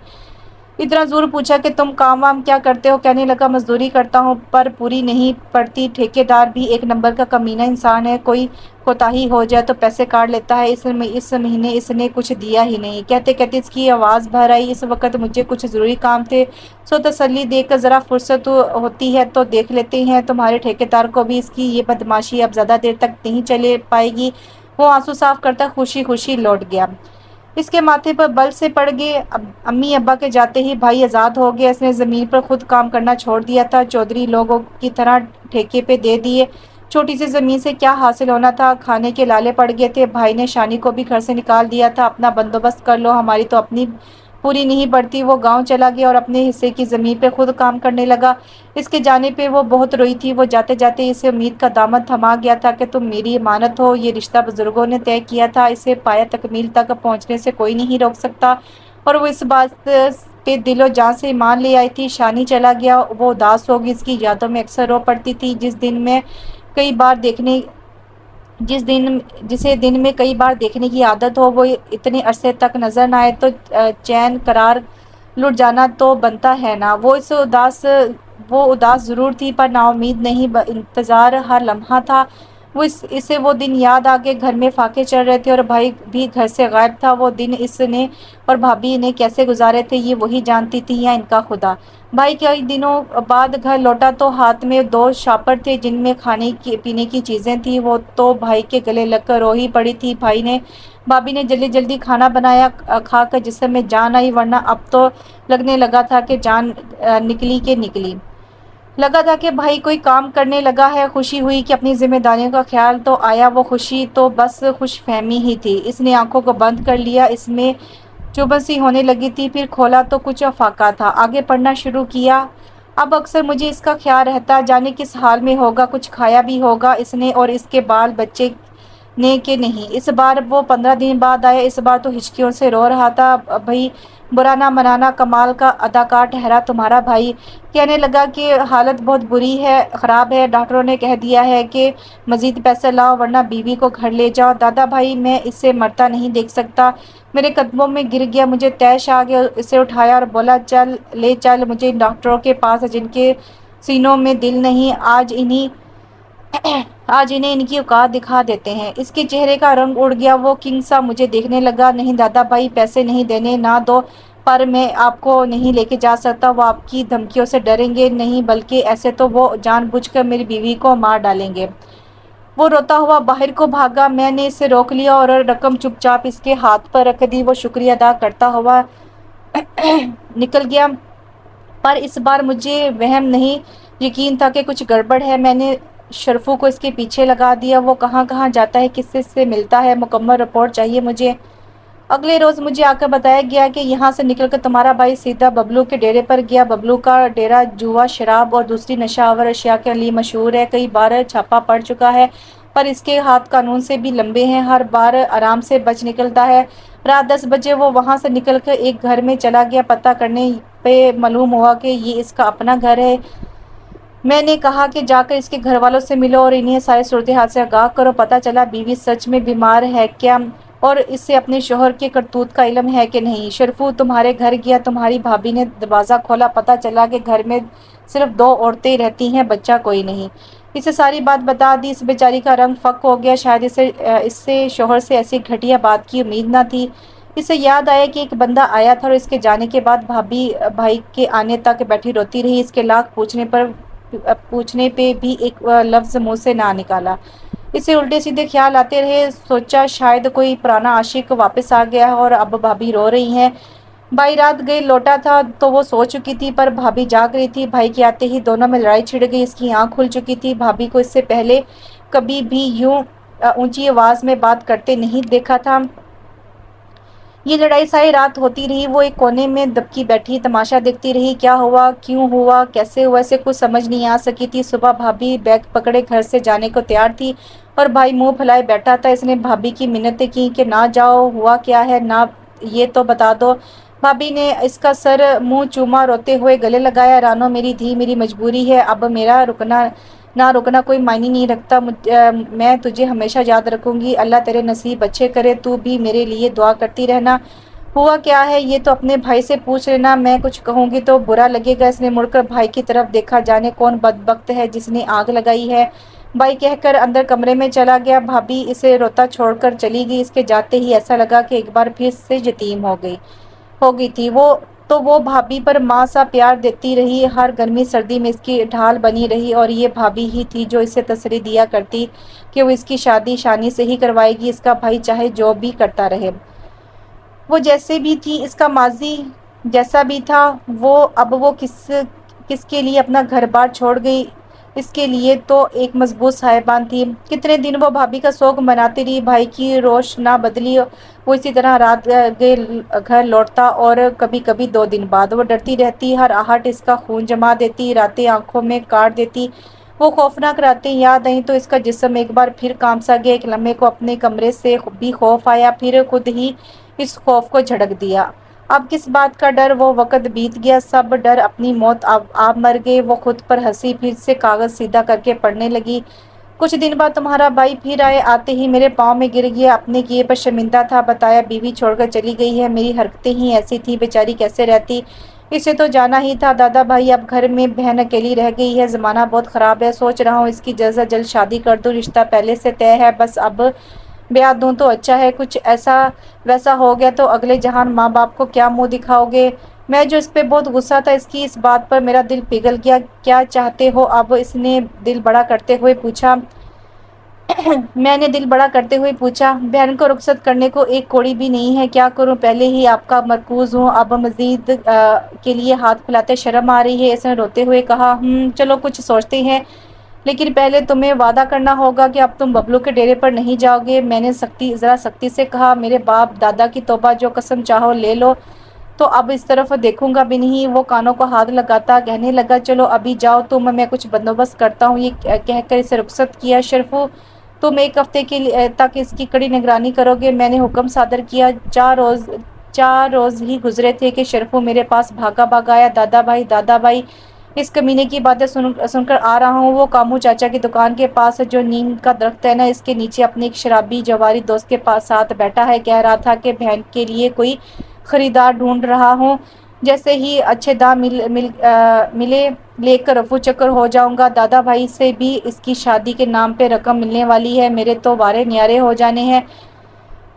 اتنا ضرور پوچھا کہ تم کام وام کیا کرتے ہو؟ کہنے لگا مزدوری کرتا ہوں، پر پوری نہیں پڑتی۔ ٹھیکیدار بھی ایک نمبر کا کمینہ انسان ہے، کوئی کوتاہی ہو جائے تو پیسے کاٹ لیتا ہے۔ اس مہینے اس نے کچھ دیا ہی نہیں۔ کہتے کہتے اس کی آواز بھر آئی۔ اس وقت مجھے کچھ ضروری کام تھے، سو تسلی دے کر ذرا فرصت ہوتی ہے تو دیکھ لیتے ہیں۔ تمہارے ٹھیکیدار کو بھی اس کی یہ بدماشی اب زیادہ دیر تک نہیں چلے پائے گی۔ وہ آنسو صاف کرتا خوشی خوشی لوٹ گیا۔ اس کے ماتھے پر بل سے پڑ گئے۔ امی ابا کے جاتے ہی بھائی آزاد ہو گیا۔ اس نے زمین پر خود کام کرنا چھوڑ دیا تھا، چودھری لوگوں کی طرح ٹھیکے پہ دے دیے۔ چھوٹی سی زمین سے کیا حاصل ہونا تھا، کھانے کے لالے پڑ گئے تھے۔ بھائی نے شانی کو بھی گھر سے نکال دیا تھا، اپنا بندوبست کر لو، ہماری تو اپنی پوری نہیں پڑتی۔ وہ گاؤں چلا گیا اور اپنے حصے کی زمین پہ خود کام کرنے لگا۔ اس کے جانے پہ وہ بہت روئی تھی۔ وہ جاتے جاتے اسے امید کا دامن تھما گیا تھا کہ تم میری امانت ہو، یہ رشتہ بزرگوں نے طے کیا تھا، اسے پایہ تکمیل تک پہنچنے سے کوئی نہیں روک سکتا، اور وہ اس بات پہ دل و جان سے ایمان لے آئی تھی۔ شانی چلا گیا، وہ اداس ہوگی، اس کی یادوں میں اکثر رو پڑتی تھی۔ جسے دن میں کئی بار دیکھنے کی عادت ہو، وہ اتنے عرصے تک نظر نہ آئے تو چین قرار لٹ جانا تو بنتا ہے نا۔ وہ اداس ضرور تھی پر نا امید نہیں، انتظار ہر لمحہ تھا۔ اسے وہ دن یاد آ کے گھر میں فاقے چل رہے تھے اور بھائی بھی گھر سے غائب تھا۔ وہ دن اس نے اور بھابھی نے کیسے گزارے تھے یہ وہی جانتی تھی یا ان کا خدا۔ بھائی کئی دنوں بعد گھر لوٹا تو ہاتھ میں 2 شاپر تھے جن میں کھانے پینے کی چیزیں تھیں۔ وہ تو بھائی کے گلے لگ کر رو ہی پڑی تھی۔ بھابھی نے جلدی جلدی کھانا بنایا، کھا کر جسم میں جان آئی، ورنہ اب تو لگنے لگا تھا کہ جان نکلی لگا تھا کہ بھائی کوئی کام کرنے لگا ہے۔ خوشی ہوئی کہ اپنی ذمہ داریوں کا خیال تو آیا۔ وہ خوشی تو بس خوش فہمی ہی تھی۔ اس نے آنکھوں کو بند کر لیا، اس میں چبھن سی ہونے لگی تھی، پھر کھولا تو کچھ فاقہ تھا۔ آگے پڑھنا شروع کیا۔ اب اکثر مجھے اس کا خیال رہتا، جانے کس حال میں ہوگا، کچھ کھایا بھی ہوگا اس نے اور اس کے بال بچے نے کہ نہیں۔ اس بار وہ 15 دن بعد آیا، اس بار تو ہچکیوں سے رو رہا تھا۔ بھائی برا نہ منانا، کمال کا اداکار ٹھہرا تمہارا بھائی۔ کہنے لگا کہ حالت بہت خراب ہے، ڈاکٹروں نے کہہ دیا ہے کہ مزید پیسے لاؤ ورنہ بیوی کو گھر لے جاؤ۔ دادا بھائی میں اسے مرتا نہیں دیکھ سکتا۔ میرے قدموں میں گر گیا، مجھے طیش آ گیا، اسے اٹھایا اور بولا لے چل مجھے ان ڈاکٹروں کے پاس جن کے سینوں میں دل نہیں، آج انہیں ان کی اوقات دکھا دیتے ہیں۔ اس کے چہرے کا رنگ اڑ گیا، وہ کنگ سا مجھے دیکھنے لگا۔ نہیں دادا بھائی، پیسے نہیں دینے، نہ دو، پر میں آپ کو نہیں لے کے جا سکتا، وہ آپ کی دھمکیوں سے ڈریں گے نہیں، بلکہ ایسے تو وہ جان بوجھ کر میری بیوی کو مار ڈالیں گے۔ وہ روتا ہوا باہر کو بھاگا، میں نے اسے روک لیا اور رقم چپ چاپ اس کے ہاتھ پر رکھ دی۔ وہ شکریہ ادا کرتا ہوا نکل گیا، پر اس بار مجھے وہم نہیں، یقین تھا کہ کچھ گڑبڑ ہے۔ میں نے شرفو کو اس کے پیچھے لگا دیا۔ وہ کہاں کہاں جاتا ہے، کس سے ملتا ہے، مکمل رپورٹ چاہیے مجھے۔ اگلے روز مجھے آ کر بتایا گیا کہ یہاں سے نکل کر تمہارا بھائی سیدھا ببلو کے ڈیرے پر گیا۔ ببلو کا ڈیرا جوا، شراب اور دوسری نشہ آور اشیاء کے لیے مشہور ہے۔ کئی بار چھاپا پڑ چکا ہے، پر اس کے ہاتھ قانون سے بھی لمبے ہیں، ہر بار آرام سے بچ نکلتا ہے۔ رات 10 بجے وہ وہاں سے نکل کر ایک گھر میں چلا گیا۔ پتہ کرنے پہ معلوم ہوا کہ یہ اس کا اپنا گھر ہے۔ میں نے کہا کہ جا کر اس کے گھر والوں سے ملو اور انہیں ساری صورتحال سے آگاہ کرو۔ پتہ چلا بیوی سچ میں بیمار ہے کیا اور اسے اپنے شوہر کے کرتوت کا علم ہے کہ نہیں۔ شرفو تمہارے گھر گیا، تمہاری بھابھی نے دروازہ کھولا، پتہ چلا کہ گھر میں صرف 2 عورتیں رہتی ہیں، بچہ کوئی نہیں۔ اسے ساری بات بتا دی۔ اس بیچاری کا رنگ فک ہو گیا، شاید اس سے شوہر سے ایسی گھٹیا بات کی امید نہ تھی۔ اسے یاد آیا کہ ایک بندہ آیا تھا اور اس کے جانے کے بعد بھابھی بھائی کے آنے تک بیٹھی روتی رہی۔ اس کے لاکھ پوچھنے پہ بھی ایک لفظ منہ سے نہ نکالا۔ اسے الٹے سیدھے خیال آتے رہے۔ سوچا شاید کوئی پرانا عاشق واپس آ گیا اور اب بھابھی رو رہی ہیں۔ بھائی رات گئے لوٹا تھا تو وہ سو چکی تھی، پر بھابھی جاگ رہی تھی۔ بھائی کے آتے ہی دونوں میں لڑائی چھڑ گئی۔ اس کی آنکھ کھل چکی تھی۔ بھابھی کو اس سے پہلے کبھی بھی یوں اونچی آواز میں بات کرتے نہیں دیکھا تھا۔ یہ لڑائی ساری رات ہوتی رہی۔ وہ ایک کونے میں دبکی بیٹھی تماشا دیکھتی رہی۔ کیا ہوا، کیوں ہوا، کیسے ہوا، اسے کچھ سمجھ نہیں آ سکی تھی۔ صبح بھابھی بیگ پکڑے گھر سے جانے کو تیار تھی اور بھائی منہ پھلائے بیٹھا تھا۔ اس نے بھابھی کی منتیں کی کہ نہ جاؤ، ہوا کیا ہے، نہ یہ تو بتا دو۔ بھابھی نے اس کا سر منہ چوما، روتے ہوئے گلے لگایا۔ رانو میری دھی، میری مجبوری ہے، اب میرا نہ رکنا کوئی معنی نہیں رکھتا۔ میں تجھے ہمیشہ یاد رکھوں گی، اللہ تیرے نصیب اچھے کرے، تو بھی میرے لیے دعا کرتی رہنا۔ ہوا کیا ہے یہ تو اپنے بھائی سے پوچھ لینا، میں کچھ کہوں گی تو برا لگے گا۔ اس نے مڑ کر بھائی کی طرف دیکھا، جانے کون بدبخت ہے جس نے آگ لگائی ہے۔ بھائی کہہ کر اندر کمرے میں چلا گیا۔ بھابھی اسے روتا چھوڑ کر چلی گئی۔ اس کے جاتے ہی ایسا لگا کہ ایک بار پھر سے یتیم ہو گئی تھی۔ وہ بھابھی پر ماں سا پیار دیتی رہی، ہر گرمی سردی میں اس کی ڈھال بنی رہی، اور یہ بھابھی ہی تھی جو اسے تسلی دیا کرتی کہ وہ اس کی شادی شانی سے ہی کروائے گی، اس کا بھائی چاہے جو بھی کرتا رہے۔ وہ جیسے بھی تھی، اس کا ماضی جیسا بھی تھا، اب وہ کس کے لیے اپنا گھر بار چھوڑ گئی، اس کے لیے تو ایک مضبوط صاحبان تھی۔ کتنے دن وہ بھابھی کا سوگ مناتی رہی، بھائی کی روش نہ بدلی، وہ اسی طرح رات گئے گھر لوٹتا اور کبھی کبھی 2 دن بعد۔ وہ ڈرتی رہتی، ہر آہٹ اس کا خون جما دیتی، راتیں آنکھوں میں کاٹ دیتی۔ وہ خوفناک راتیں یاد آئیں تو اس کا جسم ایک بار پھر کانپ سا گیا۔ ایک لمحے کو اپنے کمرے سے بھی خوف آیا، پھر خود ہی اس خوف کو جھڑک دیا۔ اب کس بات کا ڈر، وہ وقت بیت گیا، سب ڈر اپنی موت آپ مر گئے۔ وہ خود پر ہنسی، پھر سے کاغذ سیدھا کر کے پڑھنے لگی۔ کچھ دن بعد تمہارا بھائی پھر آتے ہی میرے پاؤں میں گر گیا، اپنے کیے پر شرمندہ تھا۔ بتایا بیوی چھوڑ کر چلی گئی ہے، میری حرکتیں ہی ایسی تھی، بیچاری کیسے رہتی، اسے تو جانا ہی تھا۔ دادا بھائی اب گھر میں بہن اکیلی رہ گئی ہے، زمانہ بہت خراب ہے، سوچ رہا ہوں اس کی جلد از جلد شادی کر دوں، رشتہ پہلے سے طے ہے، بس اب بیاہ دوں تو اچھا ہے، کچھ ایسا ویسا ہو گیا تو اگلے جہان ماں باپ کو کیا منہ دکھاؤ گے۔ میں جو اس پہ بہت غصہ تھا، اس کی اس بات پر میرا دل پگھل گیا۔ کیا چاہتے ہو اب، اس نے دل بڑا کرتے ہوئے پوچھا۔ میں نے دل بڑا کرتے ہوئے پوچھا، بہن کو رخصت کرنے کو ایک کوڑی بھی نہیں ہے، کیا کروں، پہلے ہی آپ کا مرکوز ہوں، اب مزید کے لیے ہاتھ پھیلاتے شرم آ رہی ہے۔ اس نے روتے ہوئے کہا، چلو کچھ سوچتے ہیں، لیکن پہلے تمہیں وعدہ کرنا ہوگا کہ اب تم ببلو کے ڈیرے پر نہیں جاؤ گے۔ میں نے ذرا سختی سے کہا، میرے باپ دادا کی توبہ، جو قسم چاہو لے لو، تو اب اس طرف دیکھوں گا بھی نہیں۔ وہ کانوں کو ہاتھ لگاتا کہنے لگا، چلو ابھی جاؤ تم، میں کچھ بندوبست کرتا ہوں۔ یہ کہہ کر اسے رخصت کیا۔ شرفو تم 1 ہفتے تک اس کی کڑی نگرانی کرو گے، میں نے حکم صادر کیا۔ 4 روز ہی گزرے تھے کہ شرفو میرے پاس بھاگا آیا، دادا بھائی اس کمینے کی باتیں سن کر آ رہا ہوں۔ وہ کامو چاچا کی دکان کے پاس جو نیم کا درخت ہے نا، اس کے نیچے اپنے ایک شرابی جواری دوست کے ساتھ بیٹھا ہے، کہہ رہا تھا کہ بہن کے لیے کوئی خریدار ڈھونڈ رہا ہوں، جیسے ہی اچھے دام ملے لے کر رفو چکر ہو جاؤں گا۔ دادا بھائی سے بھی اس کی شادی کے نام پہ رقم ملنے والی ہے، میرے تو وارے نیارے ہو جانے ہیں۔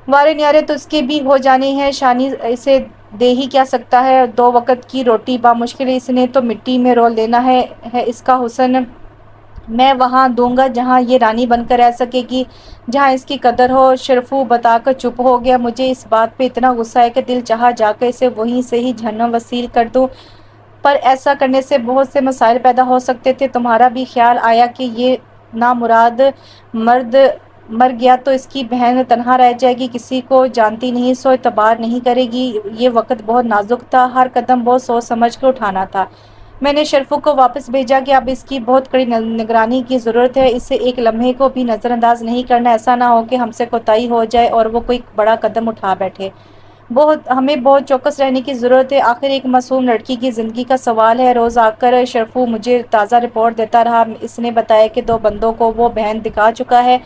وارے نیارے تو اس کے بھی ہو جانے ہیں، شانی اسے دے ہی کیا سکتا ہے، 2 وقت کی روٹی بامشکل اس نے تو مٹی میں رول دینا ہے اس کا حسن میں وہاں دوں گا جہاں یہ رانی بن کر رہ سکے گی، جہاں اس کی قدر ہو۔ شرفو بتا کر چپ ہو گیا۔ مجھے اس بات پہ اتنا غصہ ہے کہ دل چاہا جا کر اسے وہیں سے ہی جہنم وصیل کر دوں، پر ایسا کرنے سے بہت سے مسائل پیدا ہو سکتے تھے۔ تمہارا بھی خیال آیا کہ یہ نامراد مرد مر گیا تو اس کی بہن تنہا رہ جائے گی، کسی کو جانتی نہیں، سو اعتبار نہیں کرے گی۔ یہ وقت بہت نازک تھا، ہر قدم بہت سوچ سمجھ کر اٹھانا تھا۔ میں نے شرفو کو واپس بھیجا کہ اب اس کی بہت کڑی نگرانی کی ضرورت ہے، اسے ایک لمحے کو بھی نظر انداز نہیں کرنا، ایسا نہ ہو کہ ہم سے کوتاہی ہو جائے اور وہ کوئی بڑا قدم اٹھا بیٹھے۔ ہمیں بہت چوکس رہنے کی ضرورت ہے، آخر ایک معصوم لڑکی کی زندگی کا سوال ہے۔ روز آ کر شرفو مجھے تازہ رپورٹ دیتا رہا، اس نے بتایا کہ 2 بندوں کو وہ بہن دکھا چکا ہے،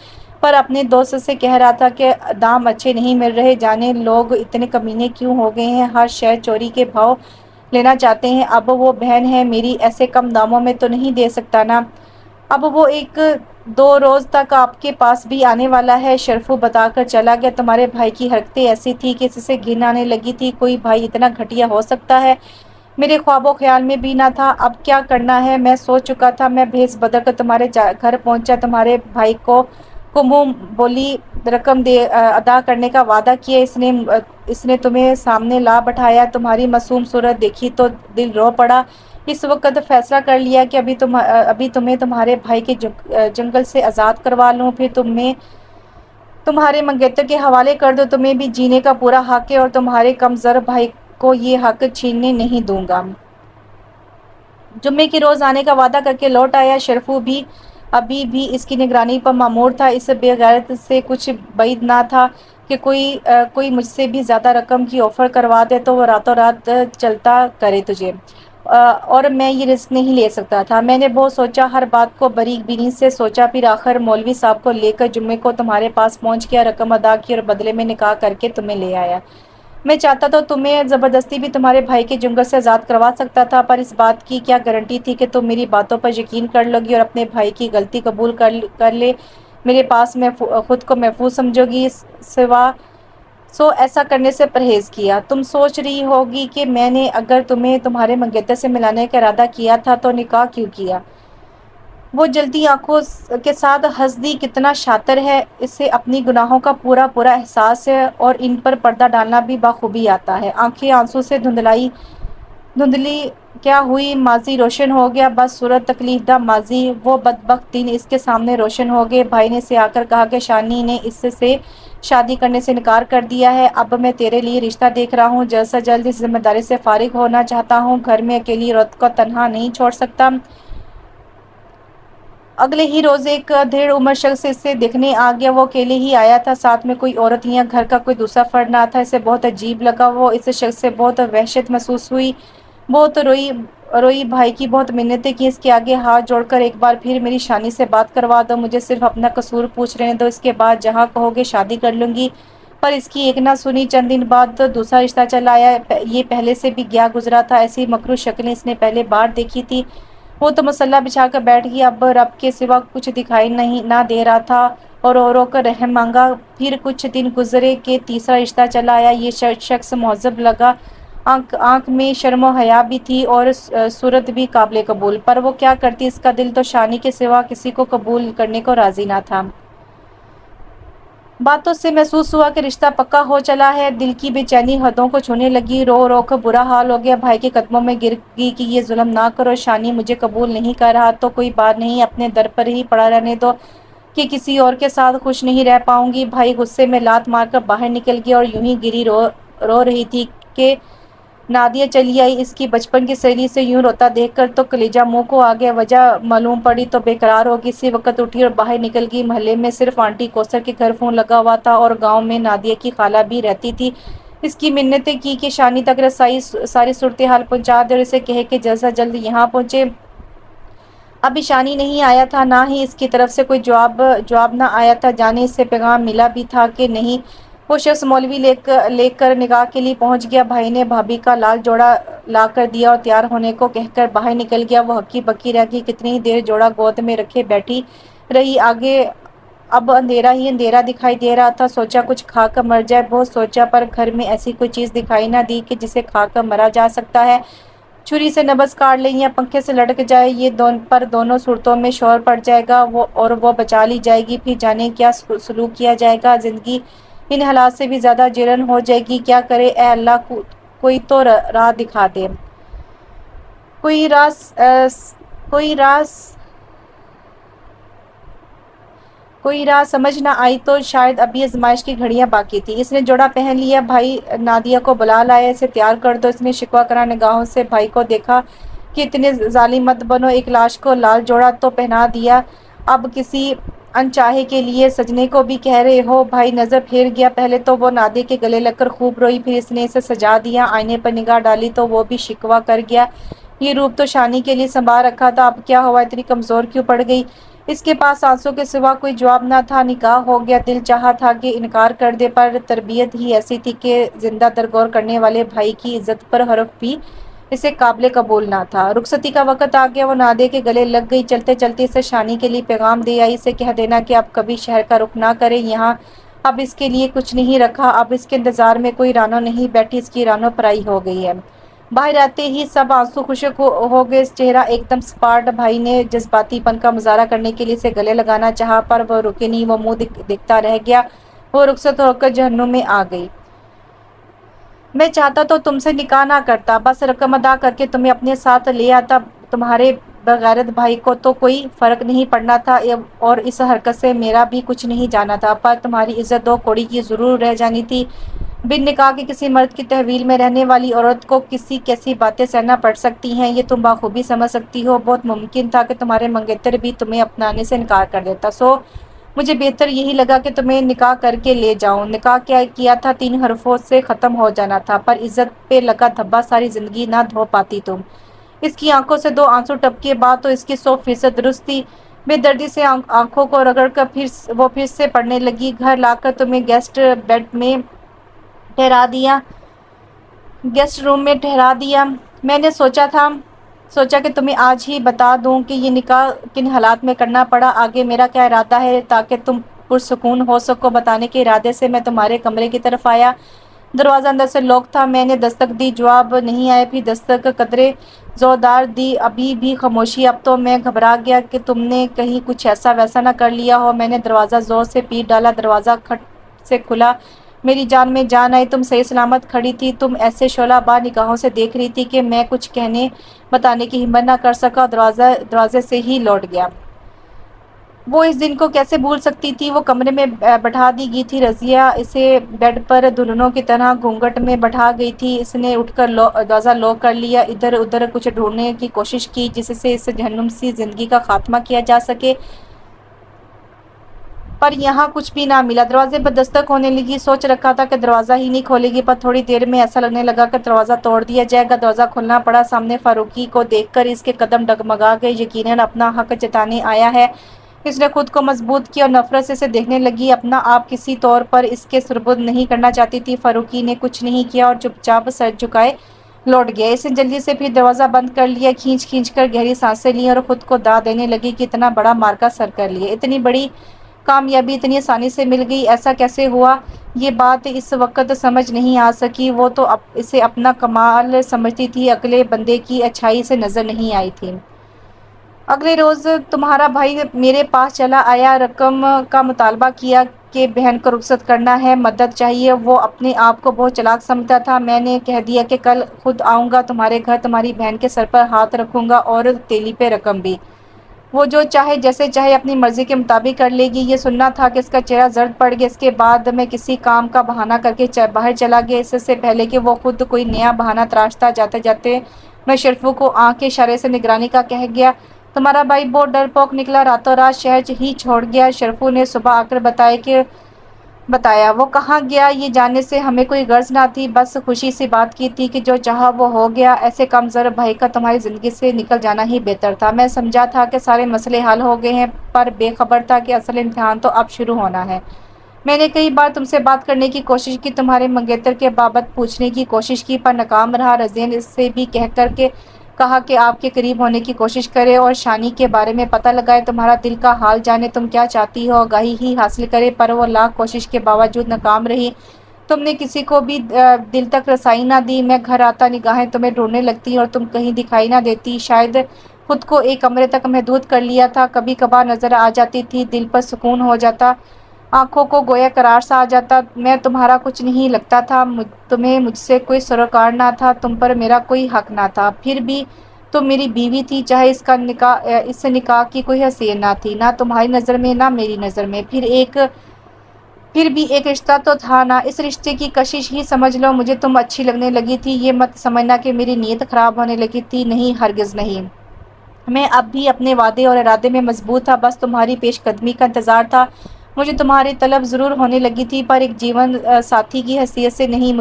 پر اپنے دوست سے کہہ رہا تھا کہ دام اچھے نہیں مل رہے، جانے لوگ اتنے کمینے کیوں ہو گئے ہیں، ہر شے چوری کے بھاؤ لینا چاہتے ہیں۔ اب وہ بہن ہے میری، ایسے کم داموں میں تو نہیں دے سکتا نا؟ اب وہ 1-2 روز تک آپ کے پاس بھی آنے والا ہے۔ شرفو بتا کر چلا گیا، تمہارے بھائی کی حرکتیں ایسی تھی کہ اس سے گھن آنے لگی تھی، کوئی بھائی اتنا گھٹیا ہو سکتا ہے؟ میرے خواب و خیال میں بھی نہ تھا۔ اب کیا کرنا ہے میں سوچ چکا تھا، میں بھیس بدل کر تمہارے گھر پہنچا، تمہارے بھائی کو منہ بولی رقم ادا کرنے کا وعدہ کیا، اس نے تمہیں سامنے لا بٹھایا، تمہاری معصوم صورت دیکھی تو دل رو پڑا۔ اس وقت فیصلہ کر لیا کہ ابھی تمہیں تمہارے بھائی کے جنگل سے آزاد کروا لوں، پھر تمہارے منگیتر کے حوالے کر دو، تمہیں بھی جینے کا پورا حق ہے اور تمہارے کمزور بھائی کو یہ حق چھیننے نہیں دوں گا۔ جمعے کے روز آنے کا وعدہ کر کے لوٹ آیا۔ شرفو بھی ابھی بھی اس کی نگرانی پر مامور تھا، اس بے غیرت سے کچھ بعید نہ تھا کہ کوئی مجھ سے بھی زیادہ رقم کی آفر کروا دے تو وہ راتوں رات چلتا کرے تجھے، اور میں یہ رسک نہیں لے سکتا تھا۔ میں نے بہت سوچا، ہر بات کو باریک بینی سے سوچا، پھر آخر مولوی صاحب کو لے کر جمعے کو تمہارے پاس پہنچ گیا، رقم ادا کی اور بدلے میں نکاح کر کے تمہیں لے آیا۔ میں چاہتا تو تمہیں زبردستی بھی تمہارے بھائی کے جنگل سے آزاد کروا سکتا تھا، پر اس بات کی کیا گارنٹی تھی کہ تم میری باتوں پر یقین کر لو گی اور اپنے بھائی کی غلطی قبول کر لے میرے پاس میں خود کو محفوظ سمجھو گی؟ ایسا کرنے سے پرہیز کیا۔ تم سوچ رہی ہوگی کہ میں نے اگر تمہیں تمہارے منگیتر سے ملانے کا ارادہ کیا تھا تو نکاح کیوں کیا؟ وہ جلتی آنکھوں کے ساتھ ہنس دی، کتنا شاطر ہے، اسے اپنی گناہوں کا پورا احساس ہے اور ان پر پردہ ڈالنا بھی بخوبی آتا ہے۔ آنکھیں آنسو سے دھندلی کیا ہوئی، ماضی روشن ہو گیا، بس صورت تکلیف دہ ماضی، وہ بدبخت دن اس کے سامنے روشن ہو گئے۔ بھائی نے اسے آ کر کہا کہ شانی نے اس سے شادی کرنے سے انکار کر دیا ہے، اب میں تیرے لیے رشتہ دیکھ رہا ہوں، جلد سے جلد اس ذمہ داری سے فارغ ہونا چاہتا ہوں، گھر میں اکیلی عورت کو تنہا نہیں چھوڑ سکتا۔ اگلے ہی روز ایک دھیڑ عمر شخص اسے دیکھنے آ گیا، وہ اکیلے ہی آیا تھا، ساتھ میں کوئی عورت یا گھر کا کوئی دوسرا فرد نہ تھا۔ اسے بہت عجیب لگا، وہ اس شخص سے بہت وحشت محسوس ہوئی، بہت روئی، بھائی کی بہت منتیں کی، اس کے آگے ہاتھ جوڑ کر ایک بار پھر میری شانی سے بات کروا دو، مجھے صرف اپنا قصور پوچھ رہنے دو، اس کے بعد جہاں کہو گے شادی کر لوں گی۔ پر اس کی ایک نہ سنی، چند دن بعد دوسرا رشتہ چلا آیا، یہ پہلے سے بھی گیا گزرا تھا، ایسی مکروہ شکلیں اس نے پہلے بار دیکھی تھی۔ وہ تو مسلح بچھا کر بیٹھ گئی، اب رب کے سوا کچھ دکھائی نہ دے رہا تھا، اور رو کر رحم مانگا۔ پھر کچھ دن گزرے کہ تیسرا رشتہ چلا آیا، یہ شخص مہذب لگا، آنکھ میں شرم و حیا بھی تھی اور صورت بھی قابل قبول، پر وہ کیا کرتی، اس کا دل تو شانی کے سوا کسی کو قبول کرنے کو راضی نہ تھا۔ باتوں سے محسوس ہوا کہ رشتہ پکا ہو چلا ہے، دل کی بے چینی حدوں کو چھونے لگی، رو کر برا حال ہو گیا، بھائی کے قدموں میں گر گئی کہ یہ ظلم نہ کرو، شانی مجھے قبول نہیں کر رہا تو کوئی بات نہیں، اپنے در پر ہی پڑا رہنے دو کہ کسی اور کے ساتھ خوش نہیں رہ پاؤں گی۔ بھائی غصے میں لات مار کر باہر نکل گیا اور یوں ہی گری رو رہی تھی کہ نادیہ چلی آئی، اس کی بچپن کی سہیلی سے یوں روتا دیکھ کر تو کلیجہ منہ کو آ گیا، وجہ معلوم پڑی تو بے قرار ہوگی، اسی وقت اٹھی اور باہر نکل گئی۔ محلے میں صرف آنٹی کوثر کے گھر فون لگا ہوا تھا اور گاؤں میں نادیہ کی خالہ بھی رہتی تھی، اس کی منتیں کی کہ شانی تک ساری صورتحال پہنچا دے اور اسے کہے کہ جلد سے جلد یہاں پہنچے۔ ابھی شانی نہیں آیا تھا، نہ ہی اس کی طرف سے کوئی جواب نہ آیا تھا، جانے اس سے پیغام ملا بھی تھا کہ نہیں۔ وہ شخص مولوی لے کر نکاح کے لیے پہنچ گیا، بھائی نے بھابھی کا لال جوڑا لا کر دیا اور تیار ہونے کو کہہ کر باہر نکل گیا۔ وہ ہکی بکی رہ گئی، کتنی ہی دیر جوڑا گود میں رکھے بیٹھی رہی، آگے اب اندھیرا ہی اندھیرا دکھائی دے رہا تھا، سوچا کچھ کھا کر مر جائے، بہت سوچا پر گھر میں ایسی کوئی چیز دکھائی نہ دی کہ جسے کھا کر مرا جا سکتا ہے، چھری سے نبض کاٹ لے یا پنکھے سے لٹک جائے، یہ دونوں صورتوں میں شور پڑ جائے گا اور وہ بچا لی جائے گی، پھر جانے کیا سلوک کیا جائے گا، زندگی ان حالات سے بھی زیادہ جیرن ہو جائے گی، کیا کرے اے اللہ، کوئی تو راہ دکھا دے، کوئی راہ سمجھ نہ آئی تو شاید ابھی آزمائش کی گھڑیاں باقی تھی۔ اس نے جوڑا پہن لیا، بھائی نادیہ کو بلا لایا، اسے تیار کر دو، اس نے شکوہ کرا نگاہوں سے بھائی کو دیکھا کہ اتنے ظالم مت بنو، ایک لاش کو لال جوڑا تو پہنا دیا، اب کسی انچاہے کے لیے سجنے کو بھی کہہ رہے ہو۔ بھائی نظر پھیر گیا، پہلے تو وہ نادے کے گلے لگ کر خوب روئی، پھر اس نے اسے سجا دیا، آئینے پر نگاہ ڈالی تو وہ بھی شکوہ کر گیا، یہ روپ تو شانی کے لیے سنبھال رکھا تھا، اب کیا ہوا، اتنی کمزور کیوں پڑ گئی؟ اس کے پاس آنسوں کے سوا کوئی جواب نہ تھا، نکاح ہو گیا، دل چاہا تھا کہ انکار کر دے، پر تربیت ہی ایسی تھی کہ زندہ درگور کرنے والے بھائی کی عزت پر حرف بھی اسے قابل قبول نہ تھا۔ رخصتی کا وقت آ گیا، وہ نادے کے گلے لگ گئی، چلتے چلتے اسے شانی کے لیے پیغام دے آئی، اسے کہہ دینا کہ اب کبھی شہر کا رخ نہ کرے، یہاں اب اس کے لیے کچھ نہیں رکھا، اب اس کے انتظار میں کوئی رانو نہیں بیٹھی، اس کی رانو پرائی ہو گئی ہے۔ باہر آتے ہی سب آنسو خشک ہو گئے، چہرہ ایک دم سپاٹ۔ بھائی نے جذباتی پن کا مظاہرہ کرنے کے لیے اسے گلے لگانا چاہا، پر وہ رکے نہیں، وہ منہ دیکھتا رہ گیا، وہ رخصت ہو کر جہنم میں آ گئی۔ میں چاہتا تو تم سے نکاح نہ کرتا، بس رقم ادا کر کے تمہیں اپنے ساتھ لے آتا، تمہارے بغیرت بھائی کو تو کوئی فرق نہیں پڑنا تھا، اور اس حرکت سے میرا بھی کچھ نہیں جانا تھا، پر تمہاری عزت دو کوڑی کی ضرور رہ جانی تھی۔ بن نکاح کے کسی مرد کی تحویل میں رہنے والی عورت کو کیسی باتیں سہنا پڑ سکتی ہیں، یہ تم بخوبی سمجھ سکتی ہو، بہت ممکن تھا کہ تمہارے منگیتر بھی تمہیں اپنانے سے انکار کر دیتا، سو مجھے بہتر یہی لگا کہ تمہیں نکاح کر کے لے جاؤں۔ نکاح کیا تھا، 3 حرفوں سے ختم ہو جانا تھا، پر عزت پہ لگا دھبا ساری زندگی نہ دھو پاتی تم۔ اس کی آنکھوں سے 2 آنسو ٹپکے، بات تو اس کی 100% درست تھی۔ بے دردی سے آنکھوں کو رگڑ کر پھر سے پڑھنے لگی، گھر لا کر تمہیں گیسٹ روم میں ٹھہرا دیا، میں نے سوچا کہ تمہیں آج ہی بتا دوں کہ یہ نکاح کن حالات میں کرنا پڑا، آگے میرا کیا ارادہ ہے، تاکہ تم پرسکون ہو سکو۔ بتانے کے ارادے سے میں تمہارے کمرے کی طرف آیا، دروازہ اندر سے لاک تھا، میں نے دستک دی، جواب نہیں آیا، پھر دستک قدرے زوردار دی، ابھی بھی خاموشی۔ اب تو میں گھبرا گیا کہ تم نے کہیں کچھ ایسا ویسا نہ کر لیا ہو، میں نے دروازہ زور سے پیٹ ڈالا، دروازہ کھٹ سے کھلا، میری جان میں جان آئی، تم صحیح سلامت کھڑی تھی، تم ایسے شعلہ بار نگاہوں سے دیکھ رہی تھی کہ میں کچھ کہنے بتانے کی ہمت نہ کر سکا، دروازے سے ہی لوٹ گیا۔ وہ اس دن کو کیسے بھول سکتی تھی؟ وہ کمرے میں بٹھا دی گئی تھی، رضیہ اسے بیڈ پر دلہنوں کی طرح گھونگھٹ میں بٹھا گئی تھی، اس نے اٹھ کر دروازہ لاک کر لیا، ادھر ادھر کچھ ڈھونڈنے کی کوشش کی جس سے اس جہنم سی زندگی کا خاتمہ کیا جا سکے، پر یہاں کچھ بھی نہ ملا۔ دروازے پر دستک ہونے لگی، سوچ رکھا تھا کہ دروازہ ہی نہیں کھولے گی، پر تھوڑی دیر میں ایسا لگنے لگا کہ دروازہ توڑ دیا جائے گا، دروازہ کھولنا پڑا، سامنے فاروقی کو دیکھ کر اس کے قدم ڈگمگا گئے، یقیناً اپنا حق جتانے آیا ہے، اس نے خود کو مضبوط کیا اور نفرت سے اسے دیکھنے لگی، اپنا آپ کسی طور پر اس کے سپرد نہیں کرنا چاہتی تھی۔ فاروقی نے کچھ نہیں کیا اور چپ چاپ سر جھکائے لوٹ گیا، اس نے جلدی سے پھر دروازہ بند کر لیا، کھینچ کر گہری سانسیں لیں اور خود کو داد دینے لگی کہ اتنا بڑا معرکہ سر کر لیا، اتنی بڑی کامیابی اتنی آسانی سے مل گئی، ایسا کیسے ہوا؟ یہ بات اس وقت سمجھ نہیں آ سکی، وہ تو اسے اپنا کمال سمجھتی تھی، عقل بندے کی اچھائی سے نظر نہیں آئی تھی۔ اگلے روز تمہارا بھائی میرے پاس چلا آیا، رقم کا مطالبہ کیا کہ بہن کو رخصت کرنا ہے، مدد چاہیے، وہ اپنے آپ کو بہت چالاک سمجھتا تھا، میں نے کہہ دیا کہ کل خود آؤں گا تمہارے گھر، تمہاری بہن کے سر پر ہاتھ رکھوں گا اور تیلی پہ رقم بھی، وہ جو چاہے جیسے چاہے اپنی مرضی کے مطابق کر لے گی۔ یہ سننا تھا کہ اس کا چہرہ زرد پڑ گیا، اس کے بعد میں کسی کام کا بہانہ کر کے باہر چلا گیا، اس سے پہلے کہ وہ خود کوئی نیا بہانہ تراشتا، جاتے جاتے میں شرفو کو آنکھ کے اشارے سے نگرانی کا کہہ گیا، تمہارا بھائی بہت ڈرپوک نکلا، راتوں رات شہر ہی چھوڑ گیا، شرفو نے صبح آ کر بتایا، وہ کہاں گیا یہ جاننے سے ہمیں کوئی غرض نہ تھی، بس خوشی سی بات کی تھی کہ جو چاہا وہ ہو گیا، ایسے کمزور بھائی کا تمہاری زندگی سے نکل جانا ہی بہتر تھا۔ میں سمجھا تھا کہ سارے مسئلے حل ہو گئے ہیں، پر بے خبر تھا کہ اصل امتحان تو اب شروع ہونا ہے۔ میں نے کئی بار تم سے بات کرنے کی کوشش کی، تمہارے منگیتر کے بابت پوچھنے کی کوشش کی، پر ناکام رہا، رضیہ نے اس سے بھی کہا کہ آپ کے قریب ہونے کی کوشش کرے اور شانی کے بارے میں پتہ لگائے، تمہارا دل کا حال جانے، تم کیا چاہتی ہو، آگاہی ہی حاصل کرے، پر وہ لاکھ کوشش کے باوجود ناکام رہی، تم نے کسی کو بھی دل تک رسائی نہ دی، میں گھر آتا نگاہیں تمہیں ڈھونڈنے لگتی اور تم کہیں دکھائی نہ دیتی، شاید خود کو ایک کمرے تک محدود کر لیا تھا، کبھی کبھار نظر آ جاتی تھی، دل پر سکون ہو جاتا، آنکھوں کو گویا قرار سا آ جاتا، میں تمہارا کچھ نہیں لگتا تھا، تمہیں مجھ سے کوئی سروکار نہ تھا، تم پر میرا کوئی حق نہ تھا، پھر بھی تم میری بیوی تھی، چاہے اس نکاح کی کوئی حیثیت نہ تھی، نہ تمہاری نظر میں نہ میری نظر میں، پھر ایک پھر بھی ایک رشتہ تو تھا نا، اس رشتے کی کشش ہی سمجھ لو۔ مجھے تم اچھی لگنے لگی تھی، یہ مت سمجھنا کہ میری نیت خراب ہونے لگی تھی، نہیں ہرگز نہیں۔ میں اب بھی اپنے وعدے اور ارادے میں مضبوط تھا، بس تمہاری پیش قدمی کا انتظار تھا۔ مجھے تمہاری طلب ضرور ہونے لگی تھی، پر ایک جیون ساتھی کی حیثیت سے نہیں۔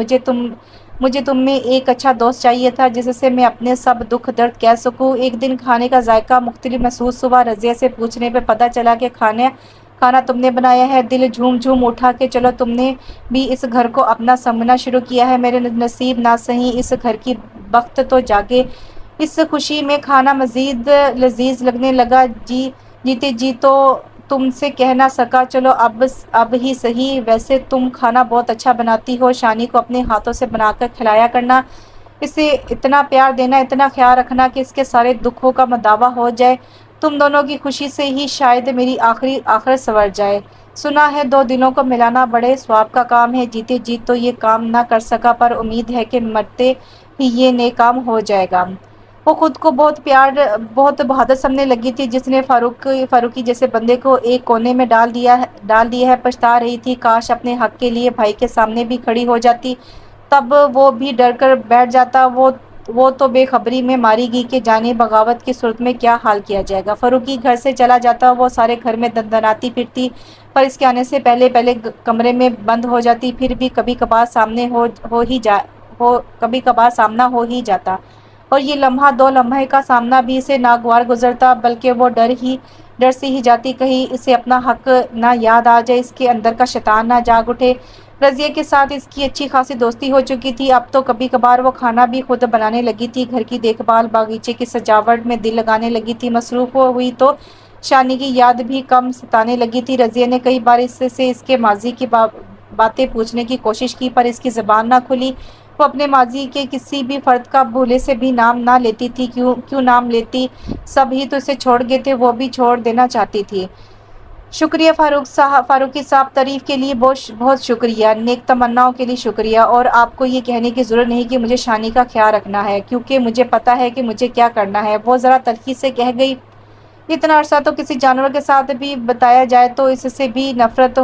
مجھے تم میں ایک اچھا دوست چاہیے تھا، جس سے میں اپنے سب دکھ درد کہہ سکوں۔ ایک دن کھانے کا ذائقہ مختلف محسوس ہوا، رضیہ سے پوچھنے پہ پتہ چلا کہ کھانا تم نے بنایا ہے۔ دل جھوم جھوم اٹھا کہ چلو تم نے بھی اس گھر کو اپنا سمجھنا شروع کیا ہے۔ میرے نصیب نہ سہی، اس گھر کی بخت تو جاگے۔ اس خوشی میں کھانا مزید لذیذ لگنے لگا۔ جیتے جی تو تم سے کہہ نہ سکا، چلو اب ہی سہی، ویسے تم کھانا بہت اچھا بناتی ہو، شانی کو اپنے ہاتھوں سے بنا کر کھلایا کرنا، اسے اتنا پیار دینا، اتنا خیال رکھنا کہ اس کے سارے دکھوں کا مداوع ہو جائے۔ تم دونوں کی خوشی سے ہی شاید میری آخرت سنور جائے۔ سنا ہے دو دلوں کو ملانا بڑے ثواب کا کام ہے۔ جیتے جی تو یہ کام نہ کر سکا، پر امید ہے کہ مرتے ہی یہ نیک کام ہو جائے گا۔ وہ خود کو بہت بہادر سمجھنے لگی تھی، جس نے فاروقی جیسے بندے کو ایک کونے میں ڈال دیا ہے۔ پچھتا رہی تھی، کاش اپنے حق کے لیے بھائی کے سامنے بھی کھڑی ہو جاتی، تب وہ بھی ڈر کر بیٹھ جاتا۔ وہ تو بے خبری میں ماری گئی کہ جانے بغاوت کی صورت میں کیا حال کیا جائے گا۔ فاروقی گھر سے چلا جاتا، وہ سارے گھر میں دندناتی پھرتی، پر اس کے آنے سے پہلے کمرے میں بند ہو جاتی۔ پھر بھی کبھی کبھار سامنا ہو ہی جاتا، اور یہ لمحہ دو لمحے کا سامنا بھی اسے ناگوار گزرتا، بلکہ وہ ڈر سے ہی جاتی کہیں اسے اپنا حق نہ یاد آ جائے، اس کے اندر کا شیطان نہ جاگ اٹھے۔ رضیہ کے ساتھ اس کی اچھی خاصی دوستی ہو چکی تھی، اب تو کبھی کبھار وہ کھانا بھی خود بنانے لگی تھی، گھر کی دیکھ بھال، باغیچے کی سجاوٹ میں دل لگانے لگی تھی۔ مصروف ہوئی تو شانی کی یاد بھی کم ستانے لگی تھی۔ رضیہ نے کئی بار اس سے اس کے ماضی کی باتیں پوچھنے کی کوشش کی، پر اس کی زبان نہ کھلی۔ وہ اپنے ماضی کے کسی بھی فرد کا بھولے سے بھی نام نہ لیتی تھی۔ کیوں نام لیتی؟ سب ہی تو اسے چھوڑ گئے تھے، وہ بھی چھوڑ دینا چاہتی تھی۔ شکریہ فاروقی صاحب، تعریف کے لیے بہت شکریہ، نیک تمناؤں کے لیے شکریہ، اور آپ کو یہ کہنے کی ضرورت نہیں کہ مجھے شانی کا خیال رکھنا ہے، کیونکہ مجھے پتا ہے کہ مجھے کیا کرنا ہے۔ وہ ذرا تلخی سے کہہ گئی، اتنا عرصہ تو کسی جانور کے ساتھ بھی بتایا جائے تو اس سے بھی محبت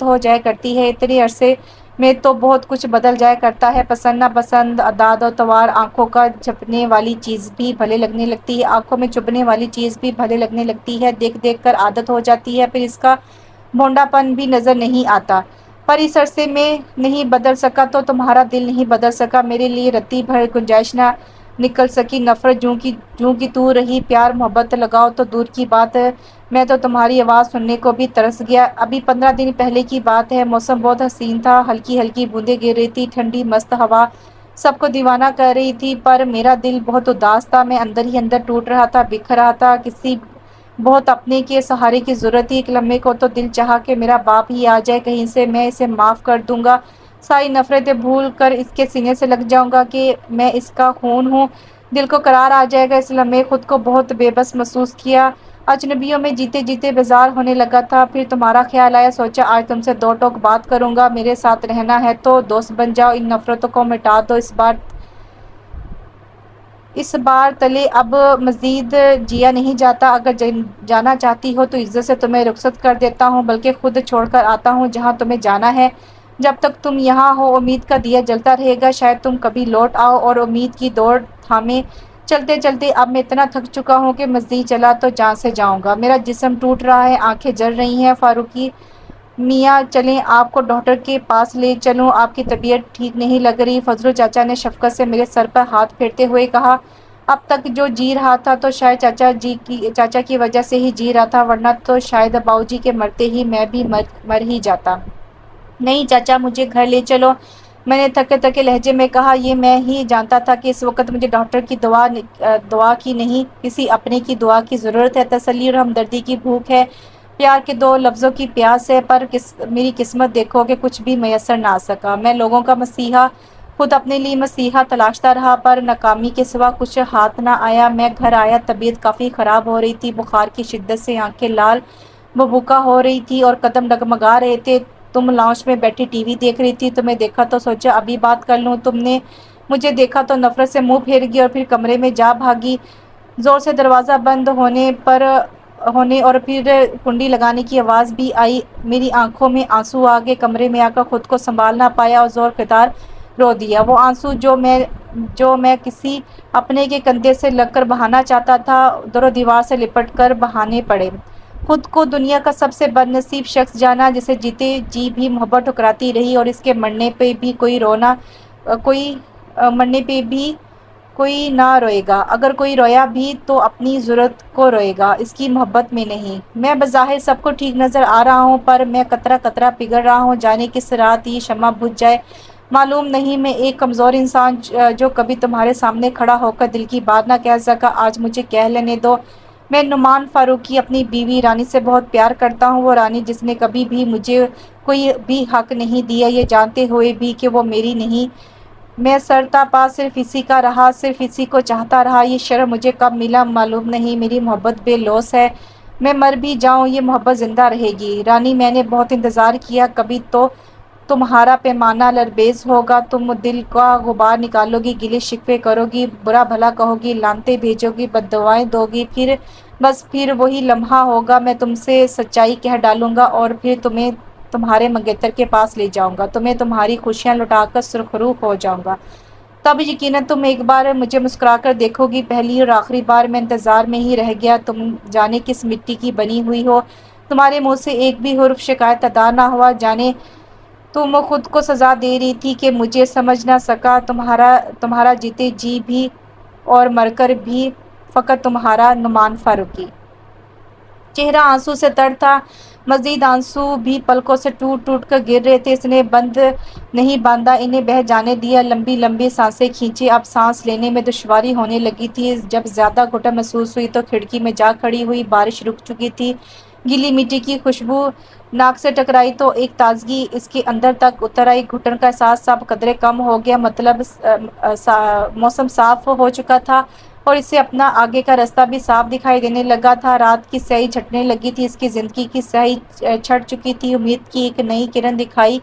ہو جائے کرتی ہے، اتنے عرصے میں تو بہت کچھ بدل جایا کرتا ہے، پسند ناپسند، اعداد و تمار، آنکھوں کا جھپنے والی چیز بھی بھلے لگنے لگتی ہے، آنکھوں میں چبھنے والی چیز بھی بھلے لگنے لگتی ہے، دیکھ دیکھ کر عادت ہو جاتی ہے، پھر اس کا بھونڈا پن بھی نظر نہیں آتا۔ پر اس عرصے میں نہیں بدل سکا تو تمہارا دل نہیں بدل سکا، میرے لیے رتی بھر گنجائش نہ نکل سکی، نفرت جوں کی تو رہی، پیار محبت لگاؤ تو دور کی بات ہے، میں تو تمہاری آواز سننے کو بھی ترس گیا۔ ابھی 15 دن پہلے کی بات ہے، موسم بہت حسین تھا، ہلکی ہلکی بوندیں گر رہی تھی، ٹھنڈی مست ہوا سب کو دیوانہ کر رہی تھی، پر میرا دل بہت اداس تھا، میں اندر ہی اندر ٹوٹ رہا تھا، بکھر رہا تھا، کسی بہت اپنے کے سہارے کی ضرورت تھی۔ ایک لمحے کو تو دل چاہا کہ میرا باپ ہی آ جائے کہیں سے، میں اسے معاف کر دوں گا، ساری نفرتیں بھول کر اس کے سینے سے لگ جاؤں گا کہ میں اس کا خون ہوں، دل کو قرار آ جائے گا۔ اس لمحے خود کو بہت بے بس محسوس کیا، اجنبیوں میں جیتے جیتے بیزار ہونے لگا تھا۔ پھر تمہارا خیال آیا، سوچا آج تم سے دو ٹوک بات کروں گا، میرے ساتھ رہنا ہے تو دوست بن جاؤ، ان نفرتوں کو مٹا دو، اس بار تلے اب مزید جیا نہیں جاتا، اگر جانا چاہتی ہو تو عزت سے تمہیں رخصت کر دیتا ہوں، بلکہ خود چھوڑ کر آتا ہوں جہاں تمہیں جانا ہے۔ جب تک تم یہاں ہو امید کا دیا جلتا رہے گا، شاید تم کبھی لوٹ آؤ، اور امید کی دوڑ تھامے چلتے چلتے اب میں اتنا تھک چکا ہوں کہ مزید چلا تو جان سے جاؤں گا، میرا جسم ٹوٹ رہا ہے، آنکھیں جل رہی ہیں۔ فاروقی میاں چلیں، آپ کو ڈاکٹر کے پاس لے چلوں، آپ کی طبیعت ٹھیک نہیں لگ رہی، فضلو چاچا نے شفقت سے میرے سر پر ہاتھ پھیرتے ہوئے کہا۔ اب تک جو جی رہا تھا تو شاید چاچا کی وجہ سے ہی جی رہا تھا، ورنہ تو شاید باؤ جی کے مرتے ہی میں بھی مر ہی جاتا۔ نہیں چاچا، مجھے گھر لے چلو، میں نے تھکے تھکے لہجے میں کہا، یہ میں ہی جانتا تھا کہ اس وقت مجھے ڈاکٹر کی دعا کی نہیں، کسی اپنے کی دعا کی ضرورت ہے، تسلی اور ہمدردی کی بھوک ہے، پیار کے دو لفظوں کی پیاس ہے، پر میری قسمت دیکھو کہ کچھ بھی میسر نہ آ سکا، میں لوگوں کا مسیحا، خود اپنے لیے مسیحا تلاشتا رہا، پر ناکامی کے سوا کچھ ہاتھ نہ آیا۔ میں گھر آیا، طبیعت کافی خراب ہو رہی تھی، بخار کی شدت سے آنکھیں لال بھبوکا ہو رہی تھی اور قدم ڈگمگا رہے تھے۔ تم لاؤنج میں بیٹھی ٹی وی دیکھ رہی تھی، تمہیں دیکھا تو سوچا ابھی بات کر لوں، تم نے مجھے دیکھا تو نفرت سے منہ پھیر گئی اور پھر کمرے میں جا بھاگی۔ زور سے دروازہ بند ہونے پر ہونے اور پھر کنڈی لگانے کی آواز بھی آئی۔ میری آنکھوں میں آنسو آ گئے، کمرے میں آ کر خود کو سنبھال نہ پایا اور زور قطار رو دیا۔ وہ آنسو جو میں کسی اپنے کے کندھے سے لگ کر بہانا چاہتا تھا، در و دیوار سے لپٹ کر بہانے پڑے۔ خود کو دنیا کا سب سے بد نصیب شخص جانا، جسے جیتے جی بھی محبت ٹھکراتی رہی اور اس کے مرنے پہ بھی کوئی نہ روئے گا۔ اگر کوئی رویا بھی تو اپنی ضرورت کو روئے گا، اس کی محبت میں نہیں۔ میں بظاہر سب کو ٹھیک نظر آ رہا ہوں، پر میں قطرہ قطرہ پگھل رہا ہوں، جانے کس رات یہ شمع بجھ جائے معلوم نہیں۔ میں ایک کمزور انسان جو کبھی تمہارے سامنے کھڑا ہو کر دل کی بات نہ کہہ سکا، آج مجھے کہہ لینے دو۔ میں نعمان فاروقی اپنی بیوی رانی سے بہت پیار کرتا ہوں، وہ رانی جس نے کبھی بھی مجھے کوئی بھی حق نہیں دیا، یہ جانتے ہوئے بھی کہ وہ میری نہیں۔ میں سر تا پا صرف اسی کا رہا، صرف اسی کو چاہتا رہا۔ یہ شرف مجھے کب ملا معلوم نہیں۔ میری محبت بے لوث ہے، میں مر بھی جاؤں یہ محبت زندہ رہے گی۔ رانی میں نے بہت انتظار کیا، کبھی تو تمہارا پیمانہ لرزیز ہوگا، تم دل کا غبار نکالو گی، گلے شکوے کرو گی، برا بھلا کہو گی، لعنتیں بھیجو گی، بددعائیں دو گی، پھر وہی لمحہ ہوگا، میں تم سے سچائی کہہ ڈالوں گا اور پھر تمہیں تمہارے منگیتر کے پاس لے جاؤں گا، تمہیں تمہاری خوشیاں لٹا کر سرخرو ہو جاؤں گا۔ تب یقیناً تم ایک بار مجھے مسکرا کر دیکھو گی، پہلی اور آخری بار۔ میں انتظار میں ہی رہ گیا، تم جانے کس مٹی کی بنی ہوئی ہو، تمہارے منہ سے ایک بھی حرف شکایت ادا نہ ہوا، جانے تم خود کو سزا دے رہی تھی کہ مجھے سمجھ نہ سکا۔ تمہارا جیتے جی بھی اور مر کر بھی فقط تمہارا نعمان فاروقی۔ چہرہ آنسو سے تر تھا، مزید آنسو بھی پلکوں سے ٹوٹ ٹوٹ کر گر رہے تھے۔ اس نے بند نہیں باندھا، انہیں بہہ جانے دیا۔ لمبی لمبی سانسیں کھینچی، اب سانس لینے میں دشواری ہونے لگی تھی۔ جب زیادہ گھٹن محسوس ہوئی تو کھڑکی میں جا کھڑی ہوئی، بارش رک چکی تھی، گیلی مٹی کی خوشبو ناک سے ٹکرائی تو ایک تازگی اس کے اندر تک اتر آئی۔ گھٹن کا احساس اب قدرے کم ہو گیا، مطلب موسم صاف ہو چکا تھا اور اسے اپنا آگے کا راستہ بھی صاف دکھائی دینے لگا تھا۔ رات کی سیاہی چھٹنے لگی تھی، اس کی زندگی کی سیاہی چھٹ چکی تھی، امید کی ایک نئی کرن دکھائی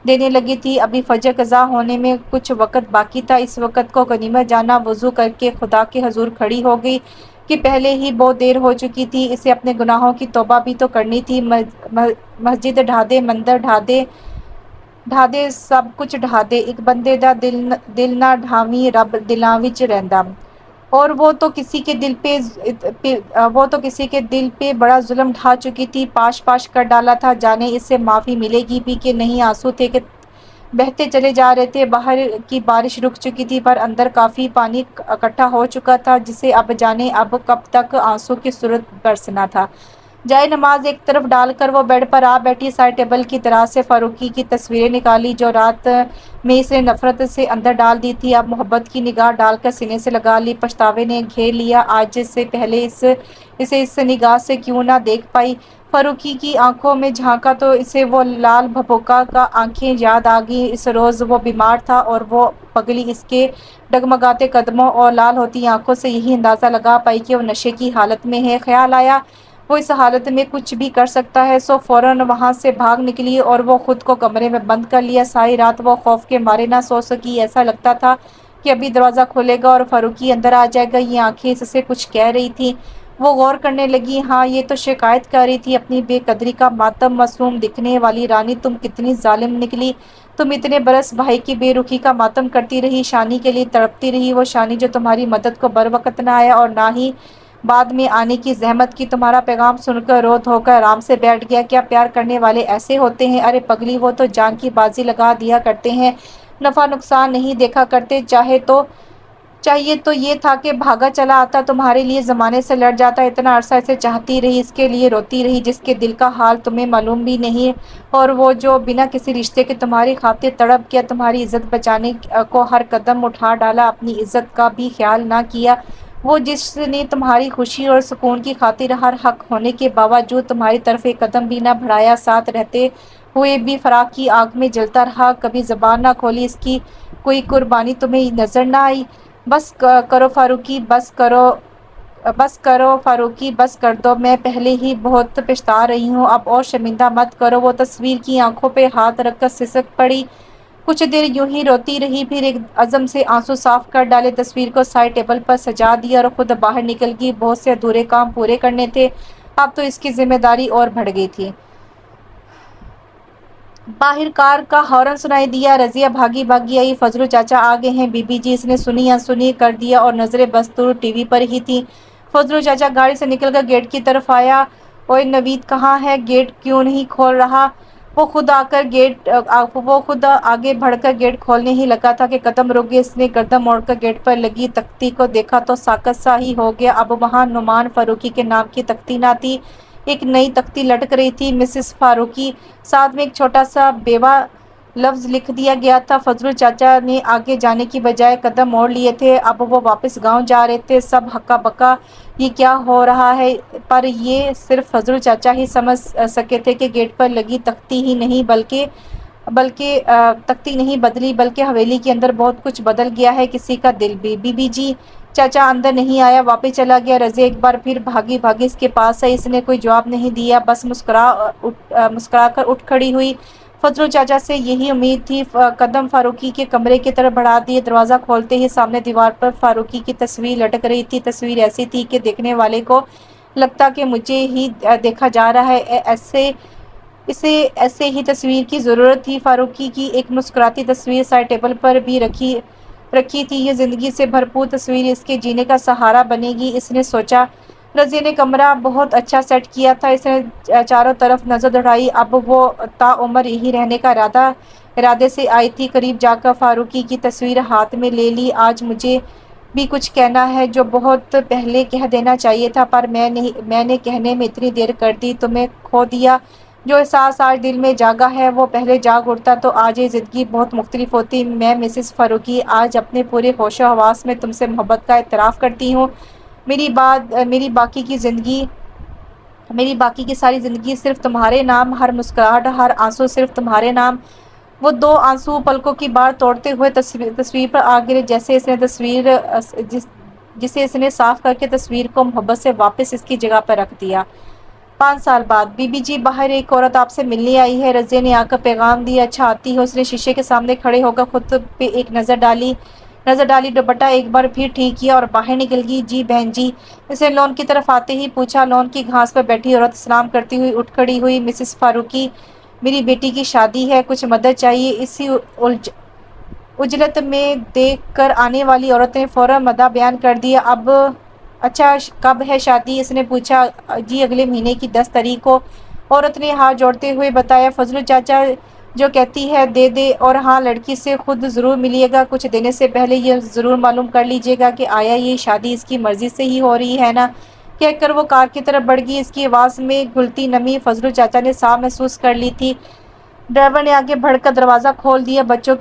دینے لگی تھی۔ ابھی فجر قضا ہونے میں کچھ وقت باقی تھا، اس وقت کو غنیمت جانا وضو کر کے خدا کے حضور کھڑی ہو گئی کہ پہلے ہی بہت دیر ہو چکی تھی، اسے اپنے گناہوں کی توبہ بھی تو کرنی تھی۔ مسجد ڈھا دے، مندر ڈھا دے، سب کچھ ڈھا دے، ایک بندے دا دل نہ ڈھاویں رب دلاں وچ رہندا۔ اور وہ تو کسی کے دل پہ بڑا ظلم ڈھا چکی تھی، پاش پاش کر ڈالا تھا، جانے اس سے معافی ملے گی بھی کہ نہیں۔ آنسو تھے کہ بہتے چلے جا رہے تھے، باہر کی بارش رک چکی تھی پر اندر کافی پانی اکٹھا ہو چکا تھا، جسے اب جانے اب کب تک آنسو کی صورت برسنا تھا۔ جائے نماز ایک طرف ڈال کر وہ بیڈ پر آ بیٹھی، سائڈ ٹیبل کی دراز سے فاروقی کی تصویریں نکالی جو رات میں اس نے نفرت سے اندر ڈال دی تھی، اب محبت کی نگاہ ڈال کر سینے سے لگا لی۔ پچھتاوے نے گھیر لیا، آج سے پہلے اسے اس نگاہ سے کیوں نہ دیکھ پائی۔ فاروقی کی آنکھوں میں جھانکا تو اسے وہ لال بھپوکا کا آنکھیں یاد آ گئیں۔ اس روز وہ بیمار تھا اور وہ پگلی اس کے ڈگمگاتے قدموں اور لال ہوتی آنکھوں سے یہی اندازہ لگا پائی کہ وہ نشے کی حالت میں ہے۔ خیال آیا وہ اس حالت میں کچھ بھی کر سکتا ہے، سو فوراً وہاں سے بھاگ نکلی اور وہ خود کو کمرے میں بند کر لیا۔ ساری رات وہ خوف کے مارے نہ سو سکی، ایسا لگتا تھا کہ ابھی دروازہ کھلے گا اور فاروقی اندر آ جائے گا۔ یہ آنکھیں اس سے کچھ کہہ رہی تھیں، وہ غور کرنے لگی۔ ہاں، یہ تو شکایت کر رہی تھی اپنی بے قدری کا۔ ماتم معصوم دکھنے والی رانی، تم کتنی ظالم نکلی، تم اتنے برس بھائی کی بے رخی کا ماتم کرتی رہی، شانی کے لیے تڑپتی رہی، وہ شانی جو تمہاری مدد کو بروقت نہ آیا اور نہ ہی بعد میں آنے کی زحمت کی۔ تمہارا پیغام سن کر رو دھو کر آرام سے بیٹھ گیا۔ کیا پیار کرنے والے ایسے ہوتے ہیں؟ ارے پگلی، وہ تو جان کی بازی لگا دیا کرتے ہیں، نفع نقصان نہیں دیکھا کرتے۔ چاہیے تو یہ تھا کہ بھاگا چلا آتا، تمہارے لیے زمانے سے لڑ جاتا، اتنا عرصہ اسے چاہتی رہی، اس کے لیے روتی رہی جس کے دل کا حال تمہیں معلوم بھی نہیں، اور وہ جو بنا کسی رشتے کے تمہاری خاطر تڑپ گیا، تمہاری عزت بچانے کو ہر قدم اٹھا ڈالا، اپنی عزت کا بھی خیال نہ کیا، وہ جس نے تمہاری خوشی اور سکون کی خاطر ہر حق ہونے کے باوجود تمہاری طرف ایک قدم بھی نہ بڑھایا، ساتھ رہتے ہوئے بھی فراق کی آگ میں جلتا رہا، کبھی زبان نہ کھولی، اس کی کوئی قربانی تمہیں نظر نہ آئی۔ بس کرو فاروقی، بس کر دو، میں پہلے ہی بہت پچھتا رہی ہوں، اب اور شرمندہ مت کرو۔ وہ تصویر کی آنکھوں پہ ہاتھ رکھ کر سسک پڑی، کچھ دیر یوں ہی روتی رہی، پھر ایک عزم سے آنسو صاف کر ڈالے، تصویر کو سائڈ ٹیبل پر سجا دیا اور خود باہر نکل گئی۔ بہت سے ادھورے کام پورے کرنے تھے، اب تو اس کی ذمہ داری اور بڑھ گئی تھی۔ باہر کار کا ہارن سنائی دیا، رضیہ بھاگی بھاگی آئی۔ فضلو چاچا آ گئے ہیں بی بی جی، اس نے سنی انسنی کر دیا اور نظریں بس دور ٹی وی پر ہی تھیں۔ فضلو چاچا گاڑی سے نکل کر گیٹ کی طرف آیا۔ اوئے نوید کہاں ہے؟ گیٹ کیوں نہیں کھول رہا؟ وہ خود آگے بڑھ کر گیٹ کھولنے ہی لگا تھا کہ قدم رک گئے۔ اس نے گردن موڑ کر گیٹ پر لگی تختی کو دیکھا تو ساکت سا ہی ہو گیا۔ اب وہاں نعمان فاروقی کے نام کی تختی نہ تھی، ایک نئی تختی لٹک رہی تھی، مسز فاروقی، ساتھ میں ایک چھوٹا سا بیوہ لفظ لکھ دیا گیا تھا۔ فضلو چاچا نے آگے جانے کی بجائے قدم موڑ لیے تھے۔ اب وہ واپس گاؤں جا رہے تھے۔ سب ہکا بکا، یہ کیا ہو رہا ہے؟ پر یہ صرف فضلو چاچا ہی سمجھ سکے تھے کہ گیٹ پر لگی تختی ہی نہیں بلکہ تختی نہیں بدلی، بلکہ حویلی کے اندر بہت کچھ بدل گیا ہے، کسی کا دل بھی۔ بی بی جی چاچا اندر نہیں آیا، واپس چلا گیا۔ رضیہ ایک بار پھر بھاگی بھاگی اس کے پاس آئی۔ اس نے کوئی جواب نہیں دیا، بس مسکرا کر اٹھ کھڑی ہوئی۔ فضلو چاچا سے یہی امید تھی۔ قدم فاروقی کے کمرے کی طرف بڑھا دیے۔ دروازہ کھولتے ہی سامنے دیوار پر فاروقی کی تصویر لٹک رہی تھی۔ تصویر ایسی تھی کہ دیکھنے والے کو لگتا کہ مجھے ہی دیکھا جا رہا ہے۔ اسے ایسے ہی تصویر کی ضرورت تھی۔ فاروقی کی ایک مسکراتی تصویر سائڈ ٹیبل پر بھی رکھی تھی۔ یہ زندگی سے بھرپور تصویر اس کے جینے کا سہارا بنے گی، اس نے سوچا۔ رضیہ نے کمرہ بہت اچھا سیٹ کیا تھا، اس نے چاروں طرف نظر دوڑائی۔ اب وہ تاعمر یہی رہنے کا ارادے سے آئی تھی۔ قریب جا کر فاروقی کی تصویر ہاتھ میں لے لی۔ آج مجھے بھی کچھ کہنا ہے جو بہت پہلے کہہ دینا چاہیے تھا، پر میں نے کہنے میں اتنی دیر کر دی، تمہیں کھو دیا۔ جو احساس آج دل میں جاگا ہے وہ پہلے جاگ اٹھتا تو آج یہ زندگی بہت مختلف ہوتی۔ میں مسز فاروقی آج اپنے پورے ہوش و حواس میں تم سے محبت کا اعتراف کرتی ہوں۔ میری باقی کی ساری زندگی صرف تمہارے نام، ہر مسکراہٹ، ہر آنسو صرف تمہارے نام۔ وہ دو آنسو پلکوں کی بار توڑتے ہوئے تصویر پر آ گرے، جسے اس نے صاف کر کے تصویر کو محبت سے واپس اس کی جگہ پر رکھ دیا۔ 5 سال بعد بی بی جی باہر، ایک عورت آپ سے ملنے آئی ہے۔ رضیہ نے آ کر پیغام دیا۔ اچھا، آتی ہے۔ اس نے شیشے کے سامنے کھڑے ہو کر خود پہ ایک نظر ڈالی، دوپٹہ ایک بار پھر ٹھیک کیا اور باہر نکل گئی۔ جی بہن جی، اس نے لون کی طرف آتے ہی پوچھا۔ لون کی گھاس پر بیٹھی عورت سلام کرتی ہوئی اٹھ کھڑی ہوئی۔ مسز فاروقی، میری بیٹی کی شادی ہے، کچھ مدد چاہیے۔ اسی عجلت میں دیکھ کر آنے والی عورت نے فوراً مدعا بیان کر دیا۔ اچھا، کب ہے شادی؟ اس نے پوچھا۔ جی اگلے مہینے کی 10 تاریخ کو، عورت نے ہاتھ جوڑتے ہوئے بتایا۔ فضلو چاچا جو کہتی ہے دے دے، اور ہاں، لڑکی سے خود ضرور ملیے گا۔ کچھ دینے سے پہلے یہ ضرور معلوم کر لیجیے گا کہ آیا یہ شادی اس کی مرضی سے ہی ہو رہی ہے نا؟ کہہ کر وہ کار کی طرف بڑھ گئی۔ اس کی آواز میں گھلتی نمی فضلو چاچا نے صاف محسوس کر لی تھی۔ ڈرائیور نے آگے بڑھ کر دروازہ کھول دیا۔ بچوں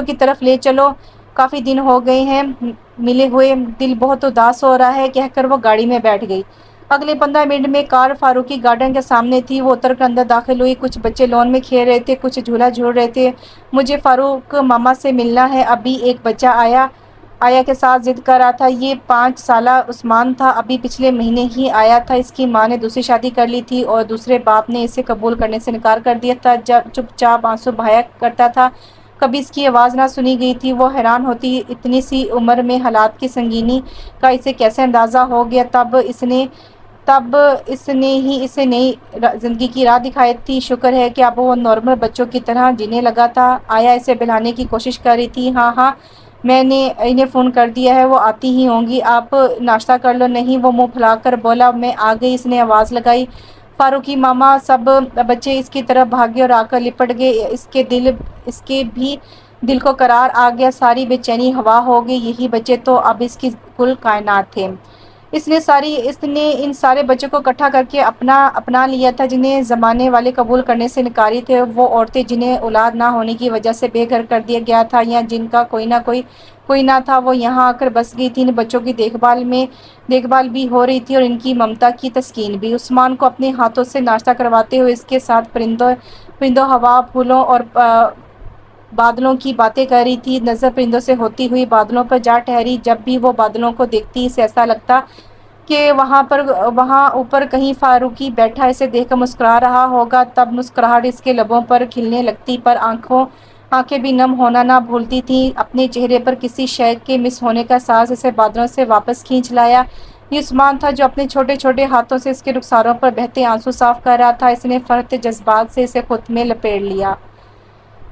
کی طرف لے چلو، کافی دن ہو گئے ہیں ملے ہوئے، دل بہت اداس ہو رہا ہے، کہہ کر وہ گاڑی میں بیٹھ گئی۔ اگلے 15 منٹ میں کار فاروقی گارڈن کے سامنے تھی۔ وہ اتر کر اندر داخل ہوئی۔ کچھ بچے لون میں کھیل رہے تھے، کچھ جھولا جھول رہے تھے۔ مجھے فاروق ماما سے ملنا ہے۔ ابھی ایک بچہ آیا کے ساتھ ضد کر رہا تھا۔ یہ 5 سالہ عثمان تھا، ابھی پچھلے مہینے ہی آیا تھا۔ اس کی ماں نے دوسری شادی کر لی تھی اور دوسرے باپ نے اسے قبول کرنے سے انکار کر دیا تھا۔ جب چپ چاپ آنسو بہایا کرتا تھا، کبھی اس کی آواز نہ سنی گئی تھی۔ وہ حیران ہوتی اتنی سی عمر میں حالات کی سنگینی کا اسے کیسے اندازہ ہو گیا۔ تب اس نے ہی اسے نئی زندگی کی راہ دکھائی تھی۔ شکر ہے کہ اب وہ نارمل بچوں کی طرح جینے لگا تھا۔ آیا اسے بلانے کی کوشش کر رہی تھی۔ ہاں، میں نے انہیں فون کر دیا ہے، وہ آتی ہی ہوں گی، آپ ناشتہ کر لو۔ نہیں، وہ منہ پھلا کر بولا۔ میں آ گئی، اس نے آواز لگائی۔ فاروقی ماما، سب بچے اس کی طرف بھاگے اور آ کر لپٹ گئے۔ اس کے بھی دل کو قرار آ گیا، ساری بے چینی ہوا ہو گئی۔ یہی بچے تو اب اس کی کل کائنات تھے۔ اس نے ان سارے بچوں کو اکٹھا کر کے اپنا لیا تھا، جنہیں زمانے والے قبول کرنے سے انکاری تھے۔ وہ عورتیں جنہیں اولاد نہ ہونے کی وجہ سے بے گھر کر دیا گیا تھا، یا جن کا کوئی نہ تھا، وہ یہاں آ کر بس گئی تھی۔ ان بچوں کی دیکھ بھال بھی ہو رہی تھی اور ان کی ممتا کی تسکین بھی۔ عثمان کو اپنے ہاتھوں سے ناشتہ کرواتے ہوئے اس کے ساتھ پرندوں، ہوا، پھولوں اور بادلوں کی باتیں کر رہی تھی۔ نظر پرندوں سے ہوتی ہوئی بادلوں پر جا ٹھہری۔ جب بھی وہ بادلوں کو دیکھتی، اسے ایسا لگتا کہ وہاں اوپر کہیں فاروقی بیٹھا اسے دیکھ کر مسکرا رہا ہوگا۔ تب مسکراہٹ اس کے لبوں پر کھلنے لگتی، پر آنکھیں بھی نم ہونا نہ بھولتی تھیں۔ اپنے چہرے پر کسی شے کے مس ہونے کا احساس اسے بادلوں سے واپس کھینچ لایا۔ یہ عثمان تھا جو اپنے چھوٹے چھوٹے ہاتھوں سے اس کے رخساروں پر بہتے آنسو صاف کر رہا تھا۔ اس نے فرط جذبات سے اسے خود میں لپیٹ لیا،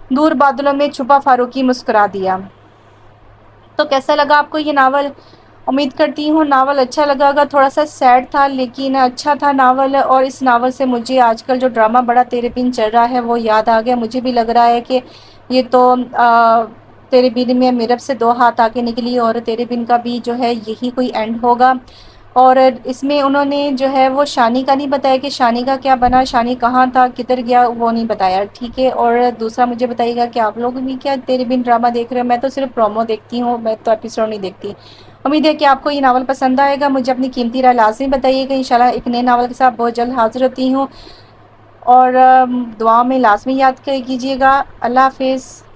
دور بادلوں میں چھپا فاروقی مسکرا دیا۔ تو کیسا لگا آپ کو یہ ناول؟ امید کرتی ہوں ناول اچھا لگا ہوگا۔ تھوڑا سا سیڈ تھا لیکن اچھا تھا ناول، اور اس ناول سے مجھے آج کل جو ڈرامہ بڑا تیرے بن چل رہا ہے وہ یاد آ گیا۔ مجھے بھی لگ رہا ہے کہ یہ تو تیرے بن میں میرب سے دو ہاتھ آگے نکلی، اور تیرے بن کا بھی جو ہے یہی کوئی اینڈ ہوگا۔ اور اس میں انہوں نے جو ہے وہ شانی کا نہیں بتایا کہ شانی کا کیا بنا، شانی کہاں تھا، کدھر گیا، وہ نہیں بتایا، ٹھیک ہے۔ اور دوسرا مجھے بتائیے گا کہ آپ لوگ بھی کیا تیرے بن ڈرامہ دیکھ رہے ہو؟ میں تو صرف پرومو دیکھتی ہوں، میں تو ایپیسوڈ نہیں دیکھتی۔ امید ہے کہ آپ کو یہ ناول پسند آئے گا۔ مجھے اپنی قیمتی رائے لازمی بتائیے گا۔ انشاءاللہ ایک نئے ناول کے ساتھ بہت جلد حاضر ہوتی ہوں، اور دعا میں لازمی یاد کیجیے گا۔ اللہ حافظ۔